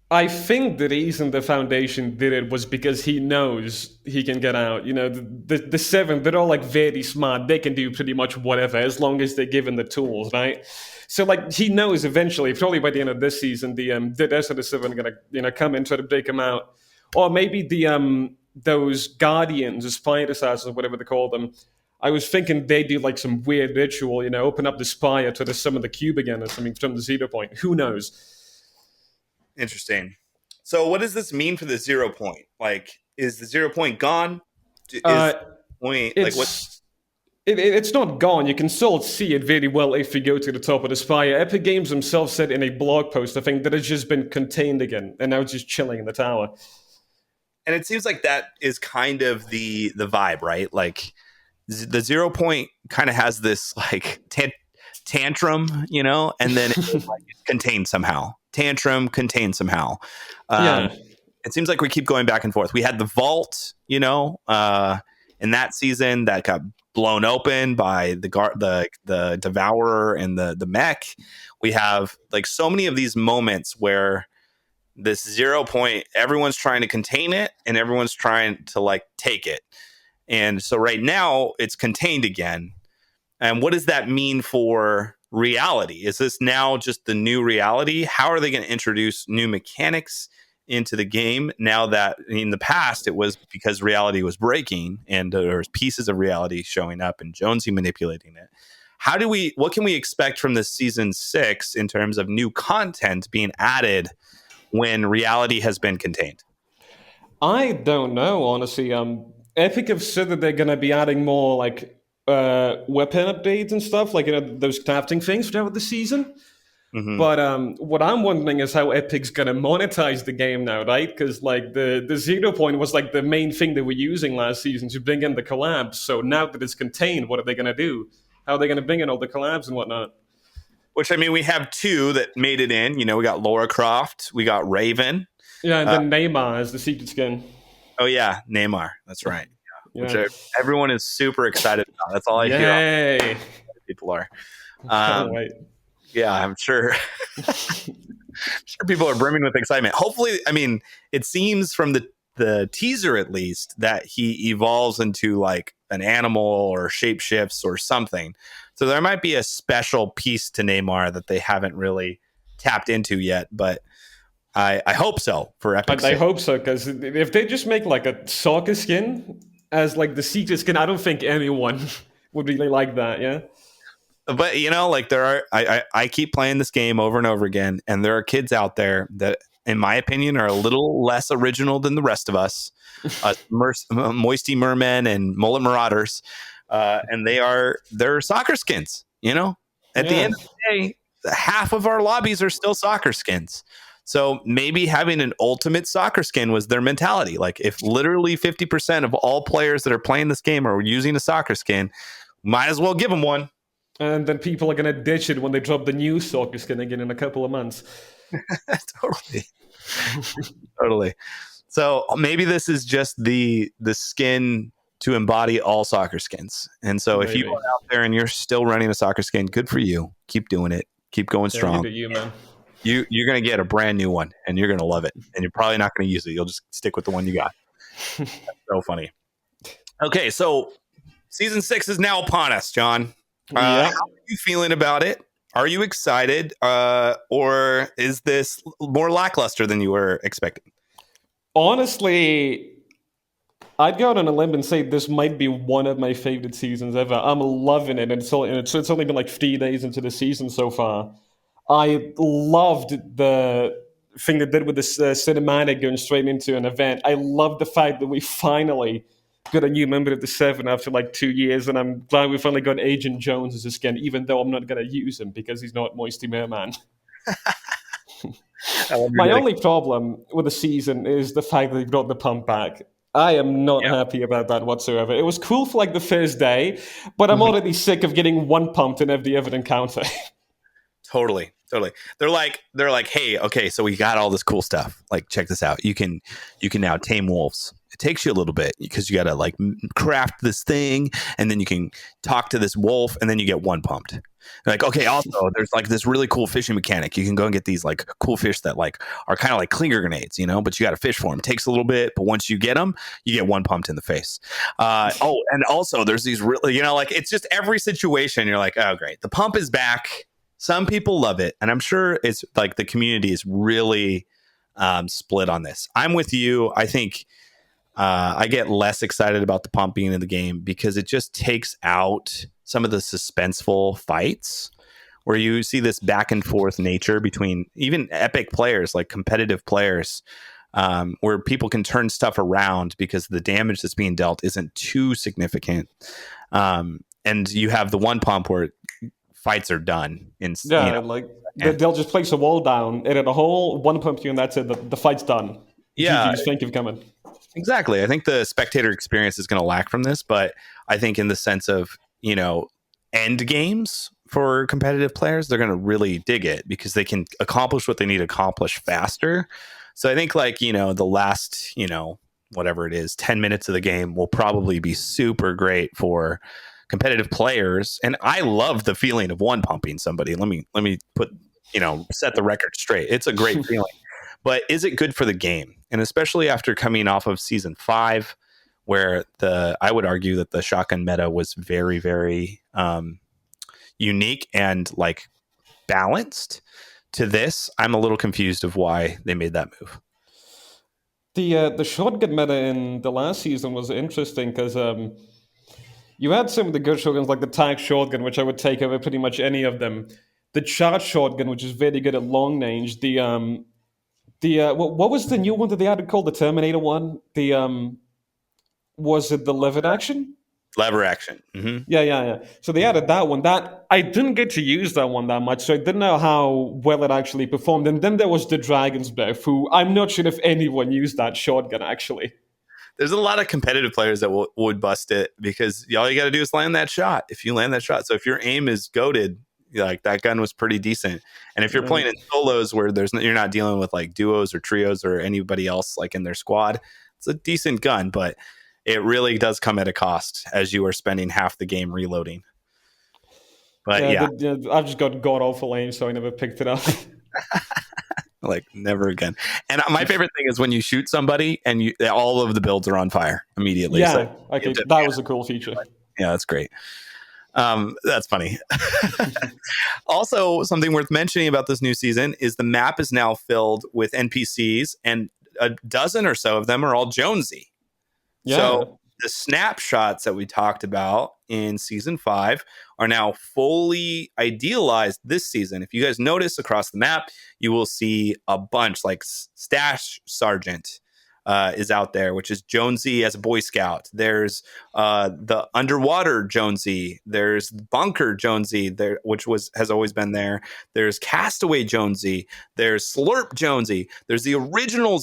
I think the reason the Foundation did it was because he knows he can get out. The Seven, they're all like very smart. They can do pretty much whatever as long as they're given the tools, right? So like he knows eventually, probably by the end of this season, the rest of the Seven are gonna come and try to break him out, or maybe those Guardians, or Spider Assassins, or whatever they call them. I was thinking they do like some weird ritual, open up the spire to summon the cube again or something from the 0 point. Who knows? Interesting. So what does this mean for the 0 point? Like, is the 0 point gone? It's not gone. You can still see it very well if you go to the top of the spire. Epic Games themselves said in a blog post, I think, that it's just been contained again, and now it's just chilling in the tower. And it seems like that is kind of the vibe, right? Like, the 0 point kind of has this like tantrum, and then it's like contained somehow. Tantrum contained somehow. It seems like we keep going back and forth. We had the vault, in that season that got blown open by the Devourer and the mech. We have like so many of these moments where this 0 point, everyone's trying to contain it and everyone's trying to like take it. And so right now it's contained again. And what does that mean for reality? Is this now just the new reality? How are they going to introduce new mechanics into the game now that in the past it was because reality was breaking and there was pieces of reality showing up and Jonesy manipulating it? What can we expect from this season 6 in terms of new content being added when reality has been contained? I don't know, honestly. Epic have said that they're going to be adding more like weapon updates and stuff, like those crafting things throughout the season. Mm-hmm. But what I'm wondering is how Epic's going to monetize the game now, right? Because like the 0 point was like the main thing they were using last season to bring in the collabs. So now that it's contained, what are they going to do? How are they going to bring in all the collabs and whatnot? Which, I mean, we have 2 that made it in. We got Laura Croft, we got Raven. Yeah, and then Neymar as the secret skin. Oh, yeah, Neymar. That's right. Yeah. Which everyone is super excited about. That's all I hear. People are. Yeah, I'm sure. Sure people are brimming with excitement. Hopefully, I mean, it seems from the teaser at least that he evolves into like an animal or shapeshifts or something. So there might be a special piece to Neymar that they haven't really tapped into yet, but I hope so for Epic. I hope so, because if they just make like a soccer skin as like the secret skin, I don't think anyone would really like that. Yeah. But like there are, I keep playing this game over and over again, and there are kids out there that, in my opinion, are a little less original than the rest of us, Moisty Mermen and Mullet Marauders, and they're soccer skins. At the end of the day, half of our lobbies are still soccer skins. So maybe having an ultimate soccer skin was their mentality. Like if literally 50% of all players that are playing this game are using a soccer skin, might as well give them one. And then people are going to ditch it when they drop the new soccer skin again in a couple of months. Totally. Totally. So maybe this is just the skin to embody all soccer skins. And so if you Maybe. are out there and you're still running a soccer skin, good for you. Keep doing it. Keep going Yeah, strong. you do you, man. You're going to get a brand new one and you're going to love it. And you're probably not going to use it. You'll just stick with the one you got. That's so funny. Okay, so season 6 is now upon us, John. Yeah. How are you feeling about it? Are you excited? Or is this more lackluster than you were expecting? Honestly, I'd go out on a limb and say this might be one of my favorite seasons ever. I'm loving it, and it's only been like 3 days into the season so far. I loved the thing they did with this cinematic going straight into an event. I love the fact that we finally got a new member of the Seven after like 2 years, and I'm glad we finally got Agent Jones as a skin, even though I'm not going to use him because he's not Moisty Merman. My only problem with the season is the fact that they've got the pump back. I am not happy about that whatsoever. It was cool for like the first day, but I'm already sick of getting one pumped in every other encounter. Totally. They're like, hey, okay, so we got all this cool stuff. Like, check this out. You can now tame wolves. It takes you a little bit because you got to like craft this thing, and then you can talk to this wolf, and then you get one pumped. They're like, okay, also there's like this really cool fishing mechanic. You can go and get these like cool fish that like are kind of like clinger grenades, but you got to fish for them. It takes a little bit, but once you get them, you get one pumped in the face. And also there's these really, like it's just every situation. You're like, oh great, the pump is back. Some people love it, and I'm sure it's like the community is really split on this. I'm with you. I think I get less excited about the pump being in the game because it just takes out some of the suspenseful fights where you see this back and forth nature between even epic players, like competitive players, where people can turn stuff around because the damage that's being dealt isn't too significant. And you have the one pump where fights are done. They'll just place a wall down, and in a hole, one pump you, and that's it. The fight's done. Yeah. GG's, thank you for coming. Exactly. I think the spectator experience is going to lack from this, but I think in the sense of, end games for competitive players, they're going to really dig it because they can accomplish what they need to accomplish faster. So I think the last, whatever it is, 10 minutes of the game will probably be super great for competitive players. And I love the feeling of one pumping somebody. Let me put, set the record straight. It's a great feeling. But is it good for the game? And especially after coming off of season 5, where I would argue that the shotgun meta was very, very unique and like balanced to this, I'm a little confused of why they made that move. The shotgun meta in the last season was interesting because you had some of the good shotguns like the tag shotgun, which I would take over pretty much any of them. The charge shotgun, which is very good at long range. What was the new one that they added called the Terminator one? Was it the lever action? Lever action. Mm-hmm. Yeah. So they added that one. That I didn't get to use that one that much, so I didn't know how well it actually performed. And then there was the Dragon's Breath, who I'm not sure if anyone used that shotgun actually. There's a lot of competitive players that would bust it because all you got to do is land that shot. If you land that shot, so if your aim is goated, like that gun was pretty decent. And if you're playing in solos where you're not dealing with like duos or trios or anybody else like in their squad, it's a decent gun, but it really does come at a cost as you are spending half the game reloading. But I've just got god awful aim, so I never picked it up. Like never again. And my favorite thing is when you shoot somebody and all of the builds are on fire immediately. Yeah, so okay, that was a cool feature. Yeah, that's great. That's funny. Also, something worth mentioning about this new season is the map is now filled with NPCs, and a dozen or so of them are all Jonesy. Yeah. So the snapshots that we talked about in season 5 are now fully idealized this season. If you guys notice across the map, you will see a bunch like Stash Sergeant is out there, which is Jonesy as a Boy Scout. There's the Underwater Jonesy. There's Bunker Jonesy, there, which has always been there. There's Castaway Jonesy. There's Slurp Jonesy. There's the original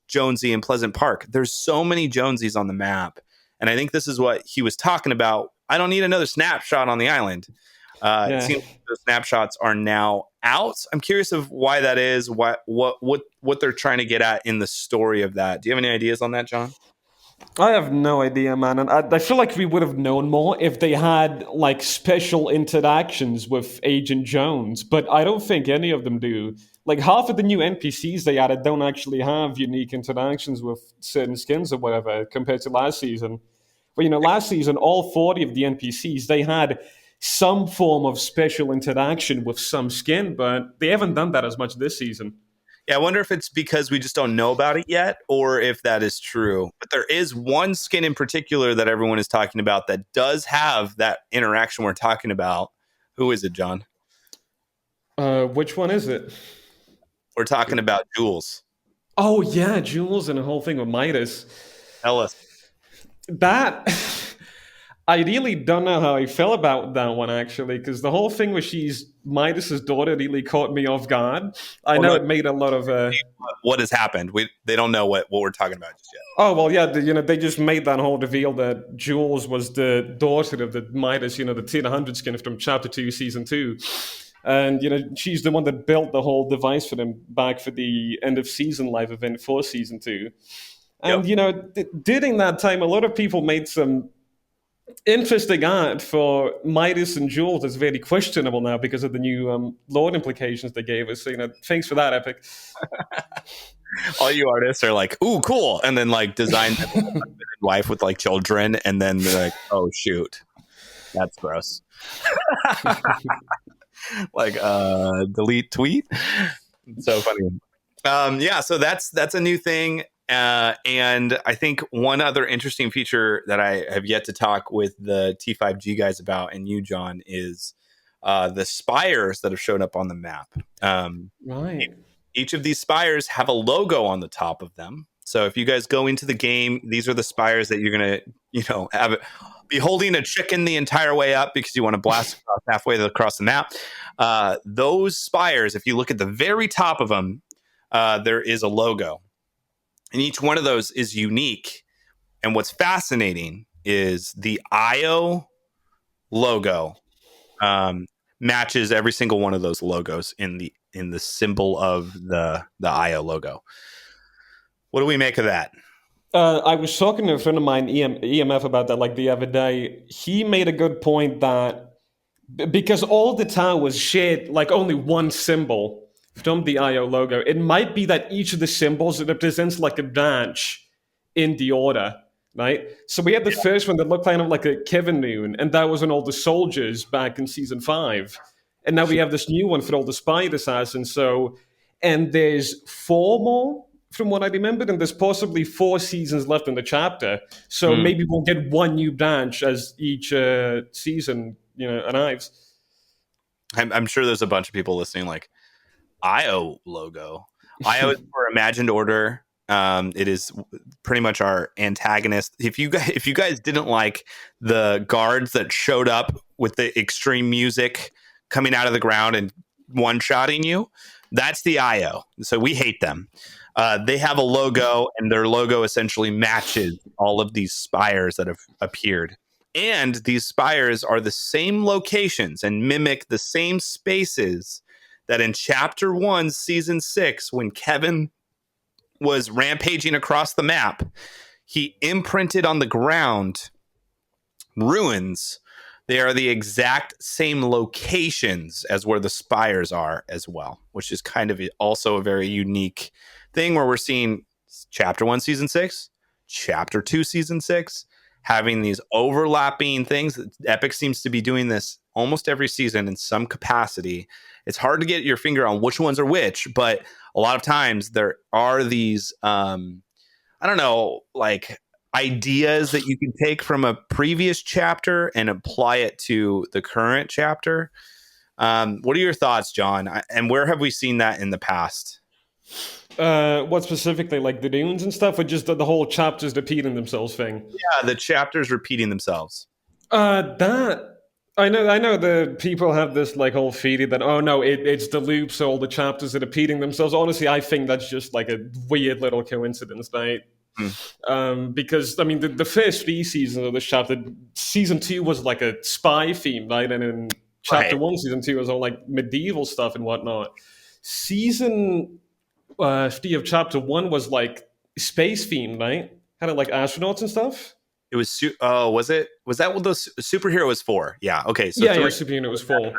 Jonesy in Pleasant Park. There's so many Jonesies on the map. And I think this is what he was talking about. I don't need another snapshot on the island. It seems like the snapshots are now out. I'm curious of why that is. What they're trying to get at in the story of that. Do you have any ideas on that, John? I have no idea, man. And I feel like we would have known more if they had like special interactions with Agent Jones, but I don't think any of them do. Like half of the new NPCs they added don't actually have unique interactions with certain skins or whatever compared to last season. But last season, all 40 of the NPCs they had some form of special interaction with some skin, but they haven't done that as much this season. Yeah, I wonder if it's because we just don't know about it yet, or if that is true. But there is one skin in particular that everyone is talking about that does have that interaction we're talking about. Who is it, John? Which one is it? We're talking about Jules. Oh yeah, Jules and the whole thing with Midas. Tell us. That I really don't know how I felt about that one actually, because the whole thing where she's Midas's daughter really caught me off guard. I know it made a lot of. What has happened? They don't know what we're talking about just yet. Oh well, yeah. They just made that whole reveal that Jules was the daughter of the Midas, the T100 skin from Chapter 2, Season 2. And she's the one that built the whole device for them back for the end of season live event for Season 2. And during that time, a lot of people made some interesting art for Midas and Jules that's very questionable now because of the new lore implications they gave us. So, thanks for that, Epic. All you artists are like, ooh, cool. And then like design wife with like children. And then they're like, oh, shoot. That's gross. Like delete tweet. It's so funny. So that's a new thing. And I think one other interesting feature that I have yet to talk with the T5G guys about, and you, John, is the spires that have shown up on the map. Right. Each of these spires have a logo on the top of them. So if you guys go into the game, these are the spires that you're going to, be holding a chicken the entire way up because you want to blast halfway across the map. Those spires, if you look at the very top of them, there is a logo. And each one of those is unique. And what's fascinating is the IO logo matches every single one of those logos in the symbol of the IO logo. What do we make of that? I was talking to a friend of mine, EMF, about that like the other day. He made a good point that because all the towers shared like only one symbol from the IO logo, it might be that each of the symbols represents like a branch in the order, right? So we had the first one that looked kind of like a Kevin Noon, and that was on all the soldiers back in season 5. And now we have this new one for all the spider assassins. And there's 4 more from what I remembered, and there's possibly 4 seasons left in the chapter. So maybe we'll get one new branch as each season, arrives. I'm sure there's a bunch of people listening like, IO logo. IO is for Imagined Order. It is pretty much our antagonist. If you guys didn't like the guards that showed up with the extreme music coming out of the ground and one-shotting you, that's the IO. So we hate them. They have a logo, and their logo essentially matches all of these spires that have appeared. And these spires are the same locations and mimic the same spaces that in Chapter 1, Season 6, when Kevin was rampaging across the map, he imprinted on the ground ruins. They are the exact same locations as where the spires are as well, which is kind of also a very unique thing where we're seeing Chapter 1, Season 6, Chapter 2, Season 6, having these overlapping things. Epic seems to be doing this almost every season in some capacity. It's hard to get your finger on which ones are which, but a lot of times there are these, like ideas that you can take from a previous chapter and apply it to the current chapter. What are your thoughts, John? And where have we seen that in the past? What specifically, like the dunes and stuff, or just the whole chapters repeating themselves thing? Yeah, the chapters repeating themselves. That I know the people have this like whole theory that it's the loops, so all the chapters are repeating themselves. Honestly, I think that's just like a weird little coincidence, right? Because I mean, the first 3 seasons of this chapter, season 2 was like a spy theme, right? And then Chapter Right. 1, Season 2 was all like medieval stuff and whatnot. Season 3 of Chapter 1 was like space themed, right? Had it like astronauts and stuff. It was was that what the superhero was for? Yeah. Okay. So Yeah, 3 Superhuman was 4.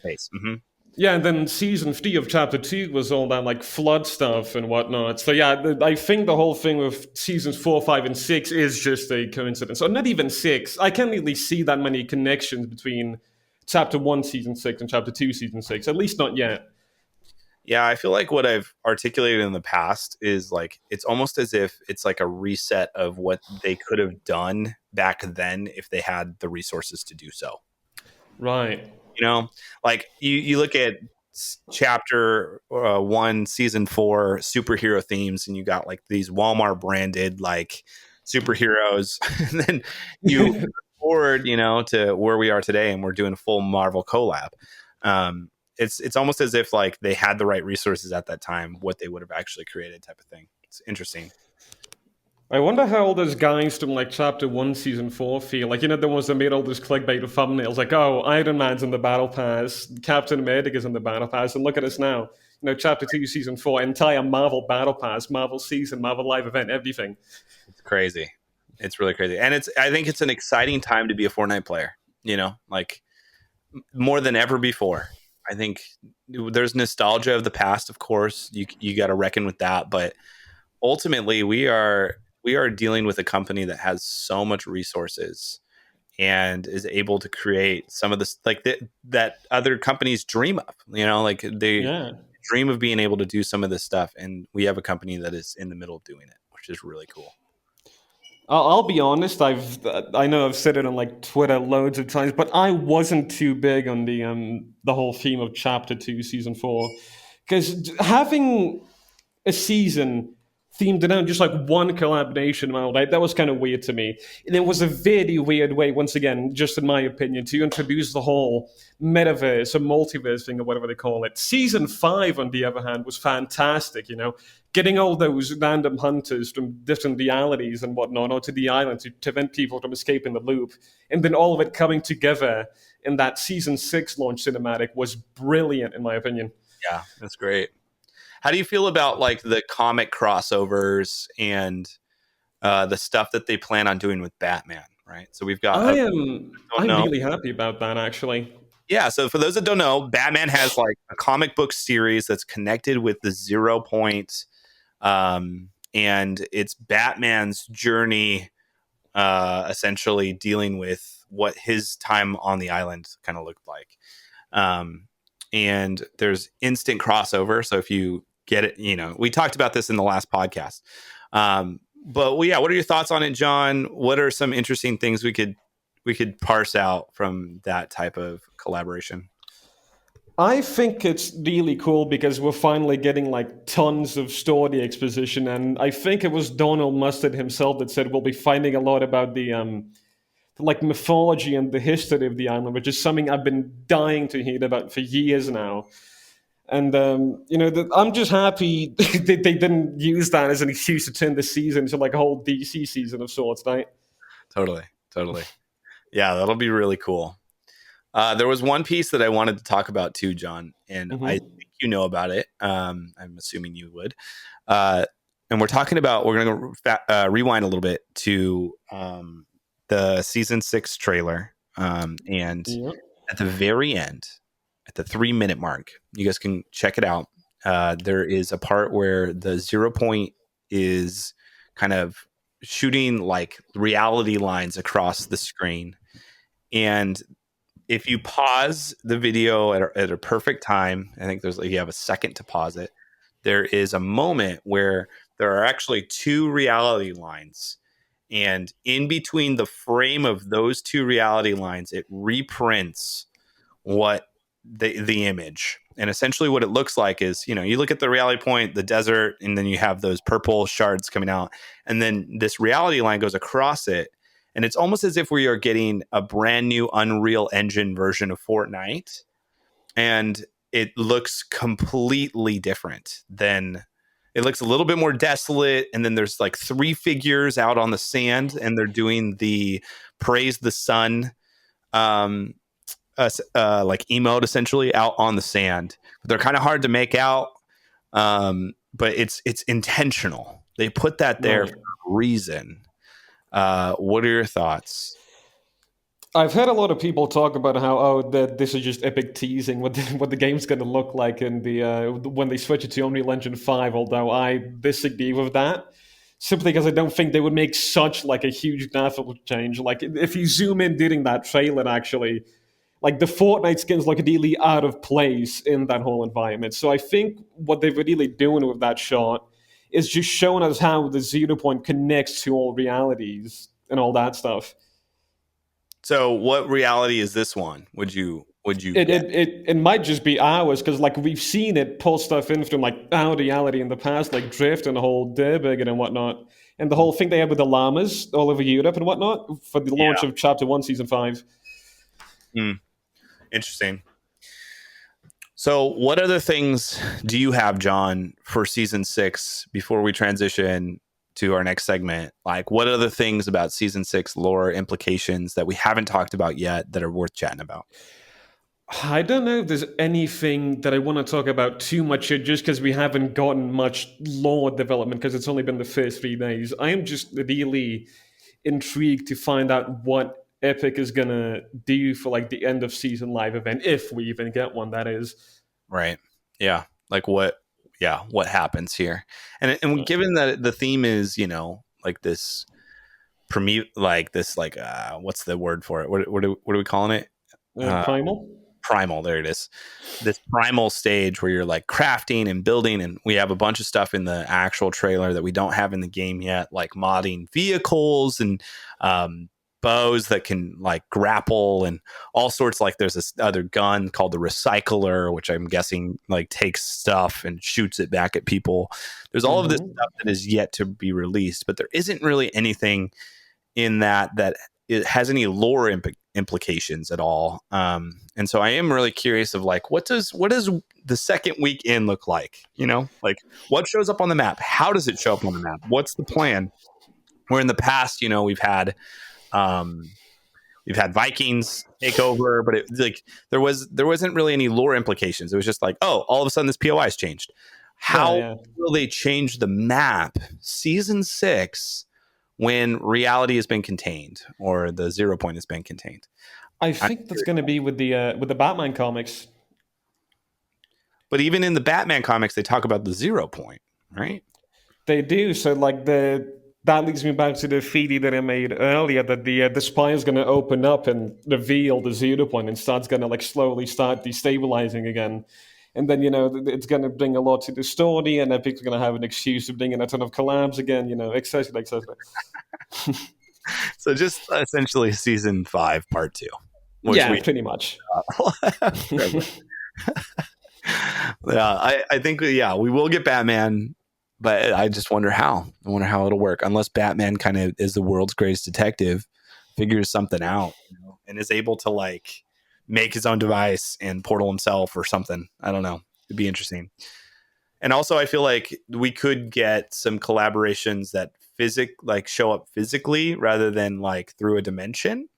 space. Hmm. Yeah, and then Season 3 of Chapter 2 was all that like flood stuff and whatnot. So yeah, I think the whole thing with Seasons 4, 5, and 6 is just a coincidence. Or not even 6. I can't really see that many connections between Chapter 1, Season 6 and Chapter 2, Season 6. At least not yet. Yeah, I feel like what I've articulated in the past is like it's almost as if it's like a reset of what they could have done back then if they had the resources to do so. Right. You know, like you look at chapter 1, season 4 superhero themes, and you got like these Walmart branded like superheroes, and then you forward, to where we are today, and we're doing a full Marvel collab. It's almost as if like they had the right resources at that time, what they would have actually created, type of thing. It's interesting. I wonder how all those guys from like Chapter 1, Season 4 feel. Like, the ones that made all those clickbait thumbnails, like, oh, Iron Man's in the Battle Pass, Captain America's in the Battle Pass, and look at us now. Chapter 2, Season 4, entire Marvel Battle Pass, Marvel season, Marvel live event, everything. It's crazy. It's really crazy. And I think it's an exciting time to be a Fortnite player, like more than ever before. I think there's nostalgia of the past, of course. You got to reckon with that, but ultimately we are dealing with a company that has so much resources and is able to create some of this like that other companies dream of, like they dream of being able to do some of this stuff. And we have a company that is in the middle of doing it, which is really cool. I'll be honest. I know I've said it on like Twitter loads of times, but I wasn't too big on the whole theme of Chapter 2, Season 4, because having a season themed around just like one collaboration amount, right? That was kind of weird to me. And it was a very weird way, once again, just in my opinion, to introduce the whole metaverse or multiverse thing or whatever they call it. Season 5, on the other hand, was fantastic, getting all those random hunters from different realities and whatnot onto the island to prevent people from escaping the loop. And then all of it coming together in that Season 6 launch cinematic was brilliant, in my opinion. Yeah, that's great. How do you feel about like the comic crossovers and the stuff that they plan on doing with Batman? Right. So we've got. I'm really happy about that, actually. Yeah. So for those that don't know, Batman has like a comic book series that's connected with the 0 Point, and it's Batman's journey, essentially dealing with what his time on the island kind of looked like. And there's instant crossover. So if you get it, we talked about this in the last podcast. But yeah, what are your thoughts on it, John? What are some interesting things we could parse out from that type of collaboration? I think it's really cool because we're finally getting like tons of story exposition, and I think it was Donald Mustard himself that said we'll be finding a lot about the like mythology and the history of the island, which is something I've been dying to hear about for years now. And I'm just happy that they didn't use that as an excuse to turn the season into like a whole DC season of sorts, right? Totally. Yeah, that'll be really cool. There was one piece that I wanted to talk about too, John, and I think you know about it. I'm assuming you would. And we're going to rewind a little bit to the season 6 trailer. And at the very end, at the 3-minute mark, you guys can check it out. There is a part where the 0 Point is kind of shooting like reality lines across the screen. And if you pause the video at a perfect time, I think you have a second to pause it. There is a moment where there are actually 2 reality lines. And in between the frame of those 2 reality lines, it reprints what the image. And essentially what it looks like is, you look at the reality point, the desert, and then you have those purple shards coming out. And then this reality line goes across it. And it's almost as if we are getting a brand new Unreal Engine version of Fortnite. And it looks completely different than... It looks a little bit more desolate, and then there's like 3 figures out on the sand, and they're doing the praise the sun like emote essentially out on the sand. But they're kind of hard to make out. But it's intentional. They put that there for a reason. What are your thoughts? I've heard a lot of people talk about how that this is just epic teasing what the game's going to look like in the when they switch it to Unreal Engine 5. Although I disagree with that, simply because I don't think they would make such like a huge graphical change. Like if you zoom in during that trailer, actually, like the Fortnite skins look really out of place in that whole environment. So I think what they're really doing with that shot is just showing us how the 0 point connects to all realities and all that stuff. So what reality is this one? Would you it might just be ours, because like we've seen it pull stuff in from like our reality in the past, like Drift and the whole Dirtburger and whatnot, and the whole thing they had with the llamas all over Europe and whatnot for the launch of Chapter 1 Season 5. Interesting. So what other things do you have, John, for Season 6 before we transition to our next segment? Like, what other things about Season 6 lore implications that we haven't talked about yet that are worth chatting about? I don't know if there's anything that I want to talk about too much yet, just because we haven't gotten much lore development, because it's only been the first 3 days. I am just really intrigued to find out what Epic is going to do for like the end of season live event, if we even get one, that is. Right. Yeah. Like what happens here? And given that the theme is, like this what's the word for it? What are we calling it? Primal, there it is. This primal stage where you're like crafting and building, and we have a bunch of stuff in the actual trailer that we don't have in the game yet, like modding vehicles and bows that can like grapple and all sorts. Like there's this other gun called the Recycler, which I'm guessing like takes stuff and shoots it back at people. There's all of this stuff that is yet to be released, but there isn't really anything in that it has any lore implications at all. And so I am really curious of like, what does the second week in look like? Like what shows up on the map? How does it show up on the map? What's the plan? Where in the past, we've had Vikings take over, but it like there wasn't really any lore implications. It was just like, oh, all of a sudden this POI has changed. How will they change the map season 6 when reality has been contained or the 0 point has been contained? I think that's going to be with the Batman comics. But even in the Batman comics, they talk about the 0 point, right? They do. So like that leads me back to the feedy that I made earlier, that the spy is going to open up and reveal the 0 point and starts going to like slowly start destabilizing again. And then, it's going to bring a lot to the story, and Epic's going to have an excuse to bring in a ton of collabs again, etc., etc. So just essentially season 5, part 2. Pretty much. I think, we will get Batman, but I just wonder how. I wonder how it'll work, unless Batman kind of is the world's greatest detective, figures something out, and is able to like make his own device and portal himself or something. I don't know. It'd be interesting. And also I feel like we could get some collaborations that show up physically rather than like through a dimension.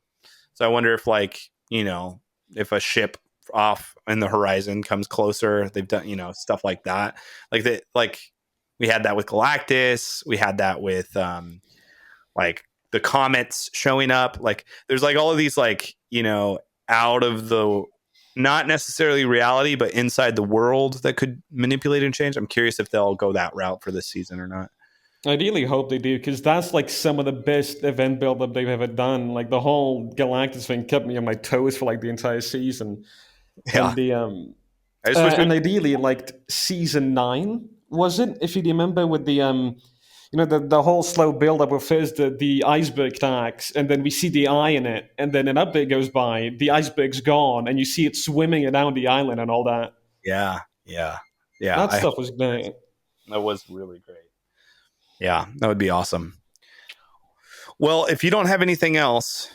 So I wonder if like, if a ship off in the horizon comes closer, they've done, stuff like that. Like we had that with Galactus. We had that with like the comets showing up. Like there's like all of these like, out of the not necessarily reality, but inside the world that could manipulate and change. I'm curious if they'll go that route for this season or not. I really hope they do, because that's like some of the best event build-up they've ever done. Like the whole Galactus thing kept me on my toes for like the entire season. Yeah. And and ideally, like season 9, was it? If you remember, with the the whole slow build-up with first the iceberg attacks, and then we see the eye in it, and then an update goes by, the iceberg's gone, and you see it swimming around the island and all that. Yeah. That stuff was great. That was really great. Yeah, that would be awesome. Well, if you don't have anything else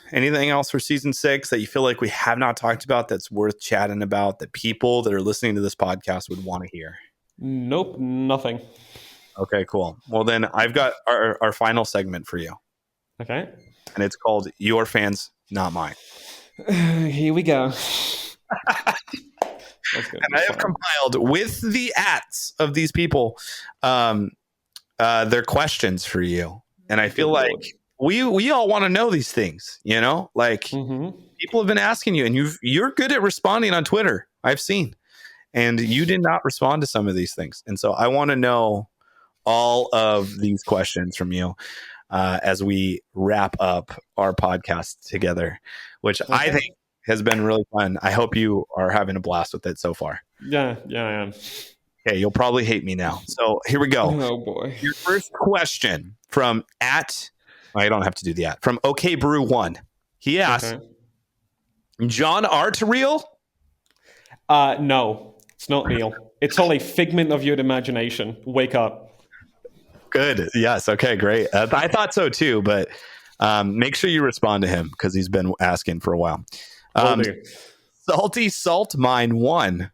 for season 6 that you feel like we have not talked about that's worth chatting about, that people that are listening to this podcast would want to hear? Nope, nothing. Okay, cool. Well, then I've got our final segment for you. Okay. And it's called Your Fans, Not Mine. Here we go. And I have compiled with the ats of these people their questions for you. And I feel like we all want to know these things, you know? Like people have been asking you, and you're good at responding on Twitter. I've seen. And you did not respond to some of these things. And so I want to know all of these questions from you as we wrap up our podcast together, which I think has been really fun. I hope you are having a blast with it so far. Yeah, I am. Okay, you'll probably hate me now. So here we go. Oh boy. Your first question from I don't have to do the from OK Brew 1. He asked, John art real? No, it's not real. It's all a figment of your imagination. Wake up. Good. Yes. Okay, great. I thought so too, but make sure you respond to him because he's been asking for a while. Salty Salt Mine 1,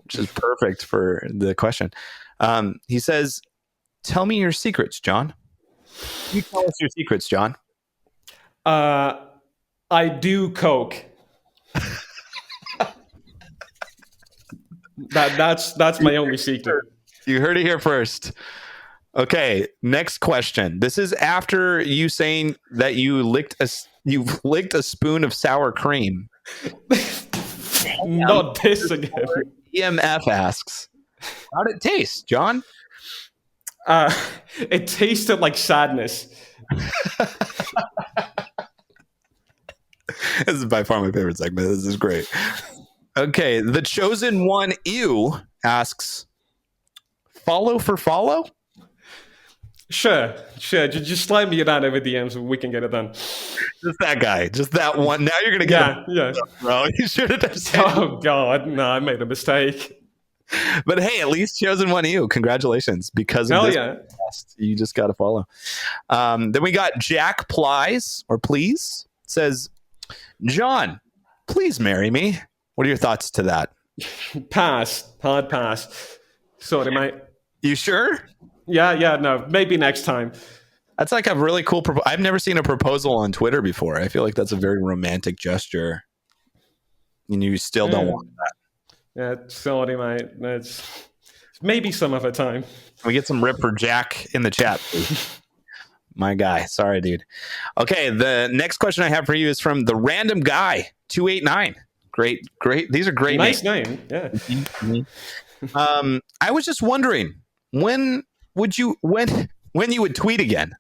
which is perfect for the question. He says, tell me your secrets, John. You tell us your secrets, John. I do coke. That's my only secret. You heard it here first. Okay, next question. This is after you saying that you licked a spoon of sour cream. Not this again. EMF asks, how did it taste, John? It tasted like sadness. This is by far my favorite segment. This is great. Okay, the chosen one, Ew, asks, follow for follow? Sure. Just slide me that over DMs and we can get it done. Just that guy. Just that one. Now you're going to get it, bro. You should have done Oh, God. No, I made a mistake. But hey, at least chosen one you. Congratulations. Because of this podcast, you just got to follow. Then we got Jack Plies, or Please, says, John, please marry me. What are your thoughts to that? Pass. Hard pass. Sorry, mate. You sure? Yeah, no. Maybe next time. That's like a really cool I've never seen a proposal on Twitter before. I feel like that's a very romantic gesture. And you still don't want that. Yeah, sorry, mate. It's maybe some other time. Can we get some rip for Jack in the chat, please? My guy. Sorry, dude. Okay, the next question I have for you is from the random guy 289. Great. These are great. Nice name. Yeah. I was just wondering, when you would tweet again?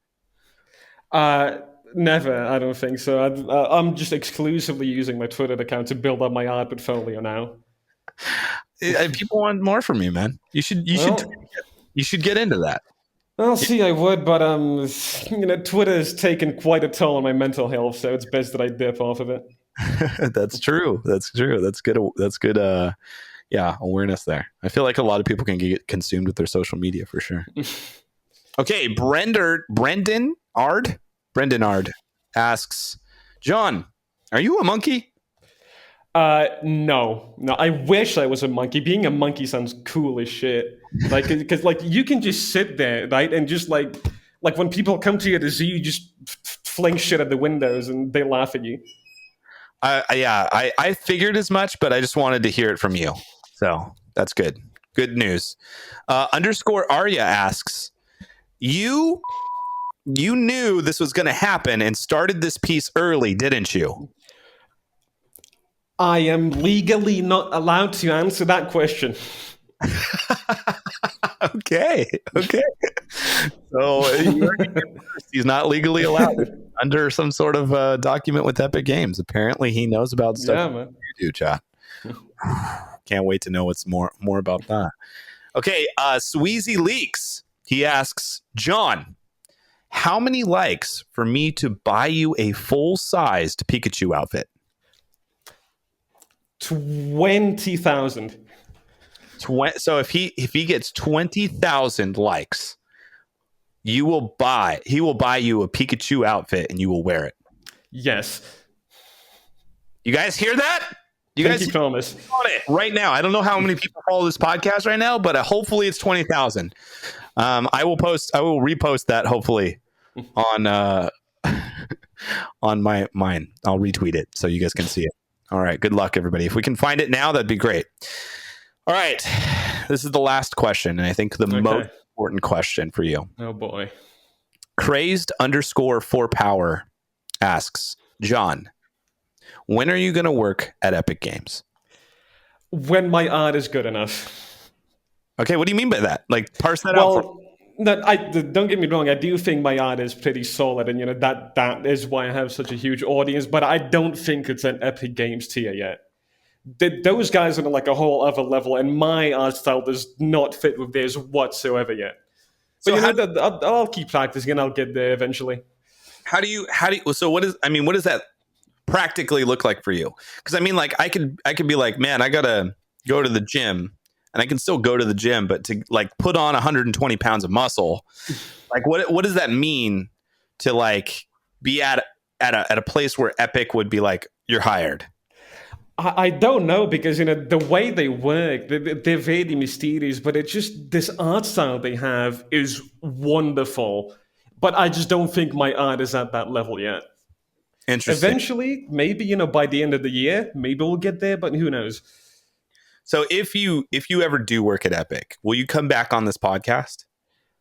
Never. I don't think so. I'm just exclusively using my Twitter account to build up my art portfolio now. People want more from you, man. You should get into that. I'll see. I would, but Twitter has taken quite a toll on my mental health, so it's best that I dip off of it. That's true. That's good. That's good. Awareness there. I feel like a lot of people can get consumed with their social media for sure. Okay, Brendan Ard asks, John, are you a monkey? No. I wish I was a monkey. Being a monkey sounds cool as shit. Like, because you can just sit there, right, and just like when people come to you at the zoo, you just fling shit at the windows and they laugh at you. I figured as much, but I just wanted to hear it from you. So that's good. Good news. Underscore Arya asks, you knew this was going to happen and started this piece early, didn't you? I am legally not allowed to answer that question. Okay. So he's not legally allowed under some sort of document with Epic Games. Apparently, he knows about stuff man. You do, chat. Can't wait to know what's more about that. Okay, Sweezy Leaks. He asks, John, how many likes for me to buy you a full-sized Pikachu outfit? 20,000. So if he gets 20,000 likes, he will buy you a Pikachu outfit and you will wear it. Yes. You guys hear that? Thank you, Thomas. On it right now. I don't know how many people follow this podcast right now, but hopefully it's 20,000. I will repost that hopefully on on mine. I'll retweet it so you guys can see it. All right. Good luck, everybody. If we can find it now, that'd be great. All right. This is the last question, and I think the most important question for you. Oh, boy. Crazed_4power asks, John, when are you going to work at Epic Games? When my art is good enough. Okay, what do you mean by that? Like, parse that out. Don't get me wrong. I do think my art is pretty solid, and that is why I have such a huge audience. But I don't think it's an Epic Games tier yet. Those guys are on like a whole other level, and my art style does not fit with theirs whatsoever yet. But I'll keep practicing, and I'll get there eventually. How do you? So what does that practically look like for you? Because I mean, like, I could be like, man, I gotta go to the gym. And I can still go to the gym, but to like put on 120 pounds of muscle, like what does that mean to like be at a place where Epic would be like, you're hired? I don't know, because the way they work, they're very mysterious, but it's just this art style they have is wonderful. But I just don't think my art is at that level yet. Interesting. Eventually, maybe by the end of the year, maybe we'll get there, but who knows? So if you ever do work at Epic, will you come back on this podcast?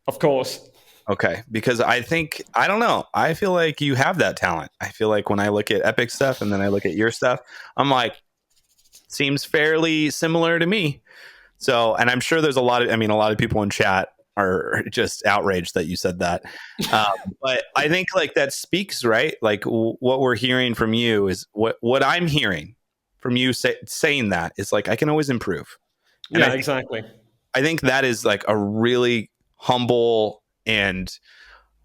Of course. Okay, because I don't know. I feel like you have that talent. I feel like when I look at Epic stuff and then I look at your stuff, I'm like, seems fairly similar to me. So, and I'm sure there's a lot of people in chat are just outraged that you said that. But I think like that speaks, right? Like what we're hearing from you is what I'm hearing from you saying that is like, I can always improve. And exactly. I think that is like a really humble and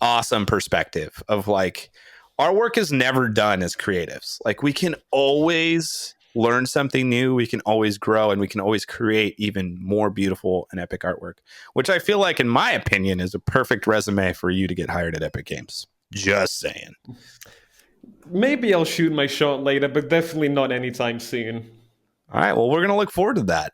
awesome perspective of like, our work is never done as creatives. Like, we can always learn something new. We can always grow, and we can always create even more beautiful and epic artwork, which I feel like, in my opinion, is a perfect resume for you to get hired at Epic Games. Just saying. Maybe I'll shoot my shot later, but definitely not anytime soon. All right. Well, we're going to look forward to that.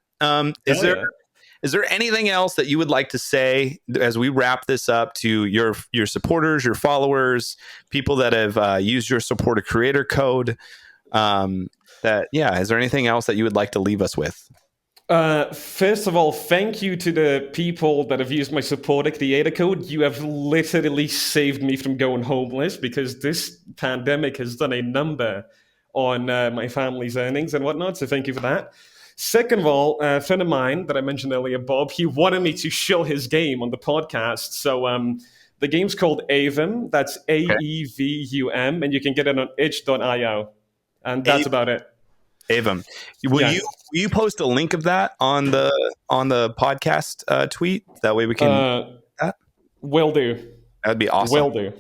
Is there anything else that you would like to say as we wrap this up to your supporters, your followers, people that have used your supporter creator code? Is there anything else that you would like to leave us with? First of all, thank you to the people that have used my supporter creator code. You have literally saved me from going homeless, because this pandemic has done a number on my family's earnings and whatnot. So thank you for that. Second of all, a friend of mine that I mentioned earlier, Bob, he wanted me to show his game on the podcast. So the game's called Avum. That's AEVUM, and you can get it on itch.io. And that's about it. Avum. Will you post a link of that on the podcast tweet? That way we can that? Will do. That'd be awesome. Will do.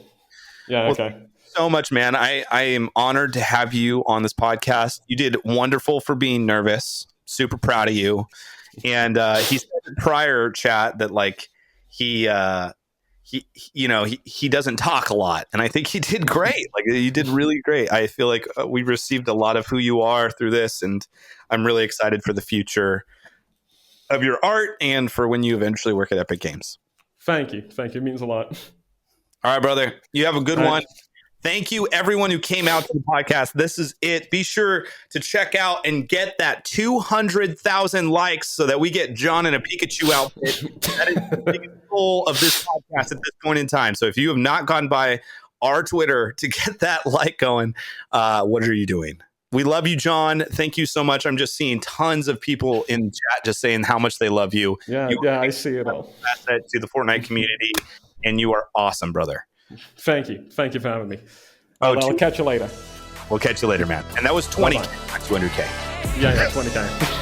Yeah, well, okay. Thank you so much, man. I am honored to have you on this podcast. You did wonderful for being nervous. Super proud of you. And he said in prior chat that like he doesn't talk a lot, and I think he did great. Like, you did really great. I feel like we received a lot of who you are through this, and I'm really excited for the future of your art and for when you eventually work at Epic Games. Thank you. It means a lot. All right, brother. You have a good one. Thank you, everyone who came out to the podcast. This is it. Be sure to check out and get that 200,000 likes so that we get John in a Pikachu outfit. That is the biggest goal of this podcast at this point in time. So if you have not gone by our Twitter to get that like going, what are you doing? We love you, John. Thank you so much. I'm just seeing tons of people in chat just saying how much they love you. Yeah, I see it all. Asset to the Fortnite community, and you are awesome, brother. Thank you for having me. I'll catch you later. We'll catch you later, man. And that was 20K, not 200K. Yeah, 20K.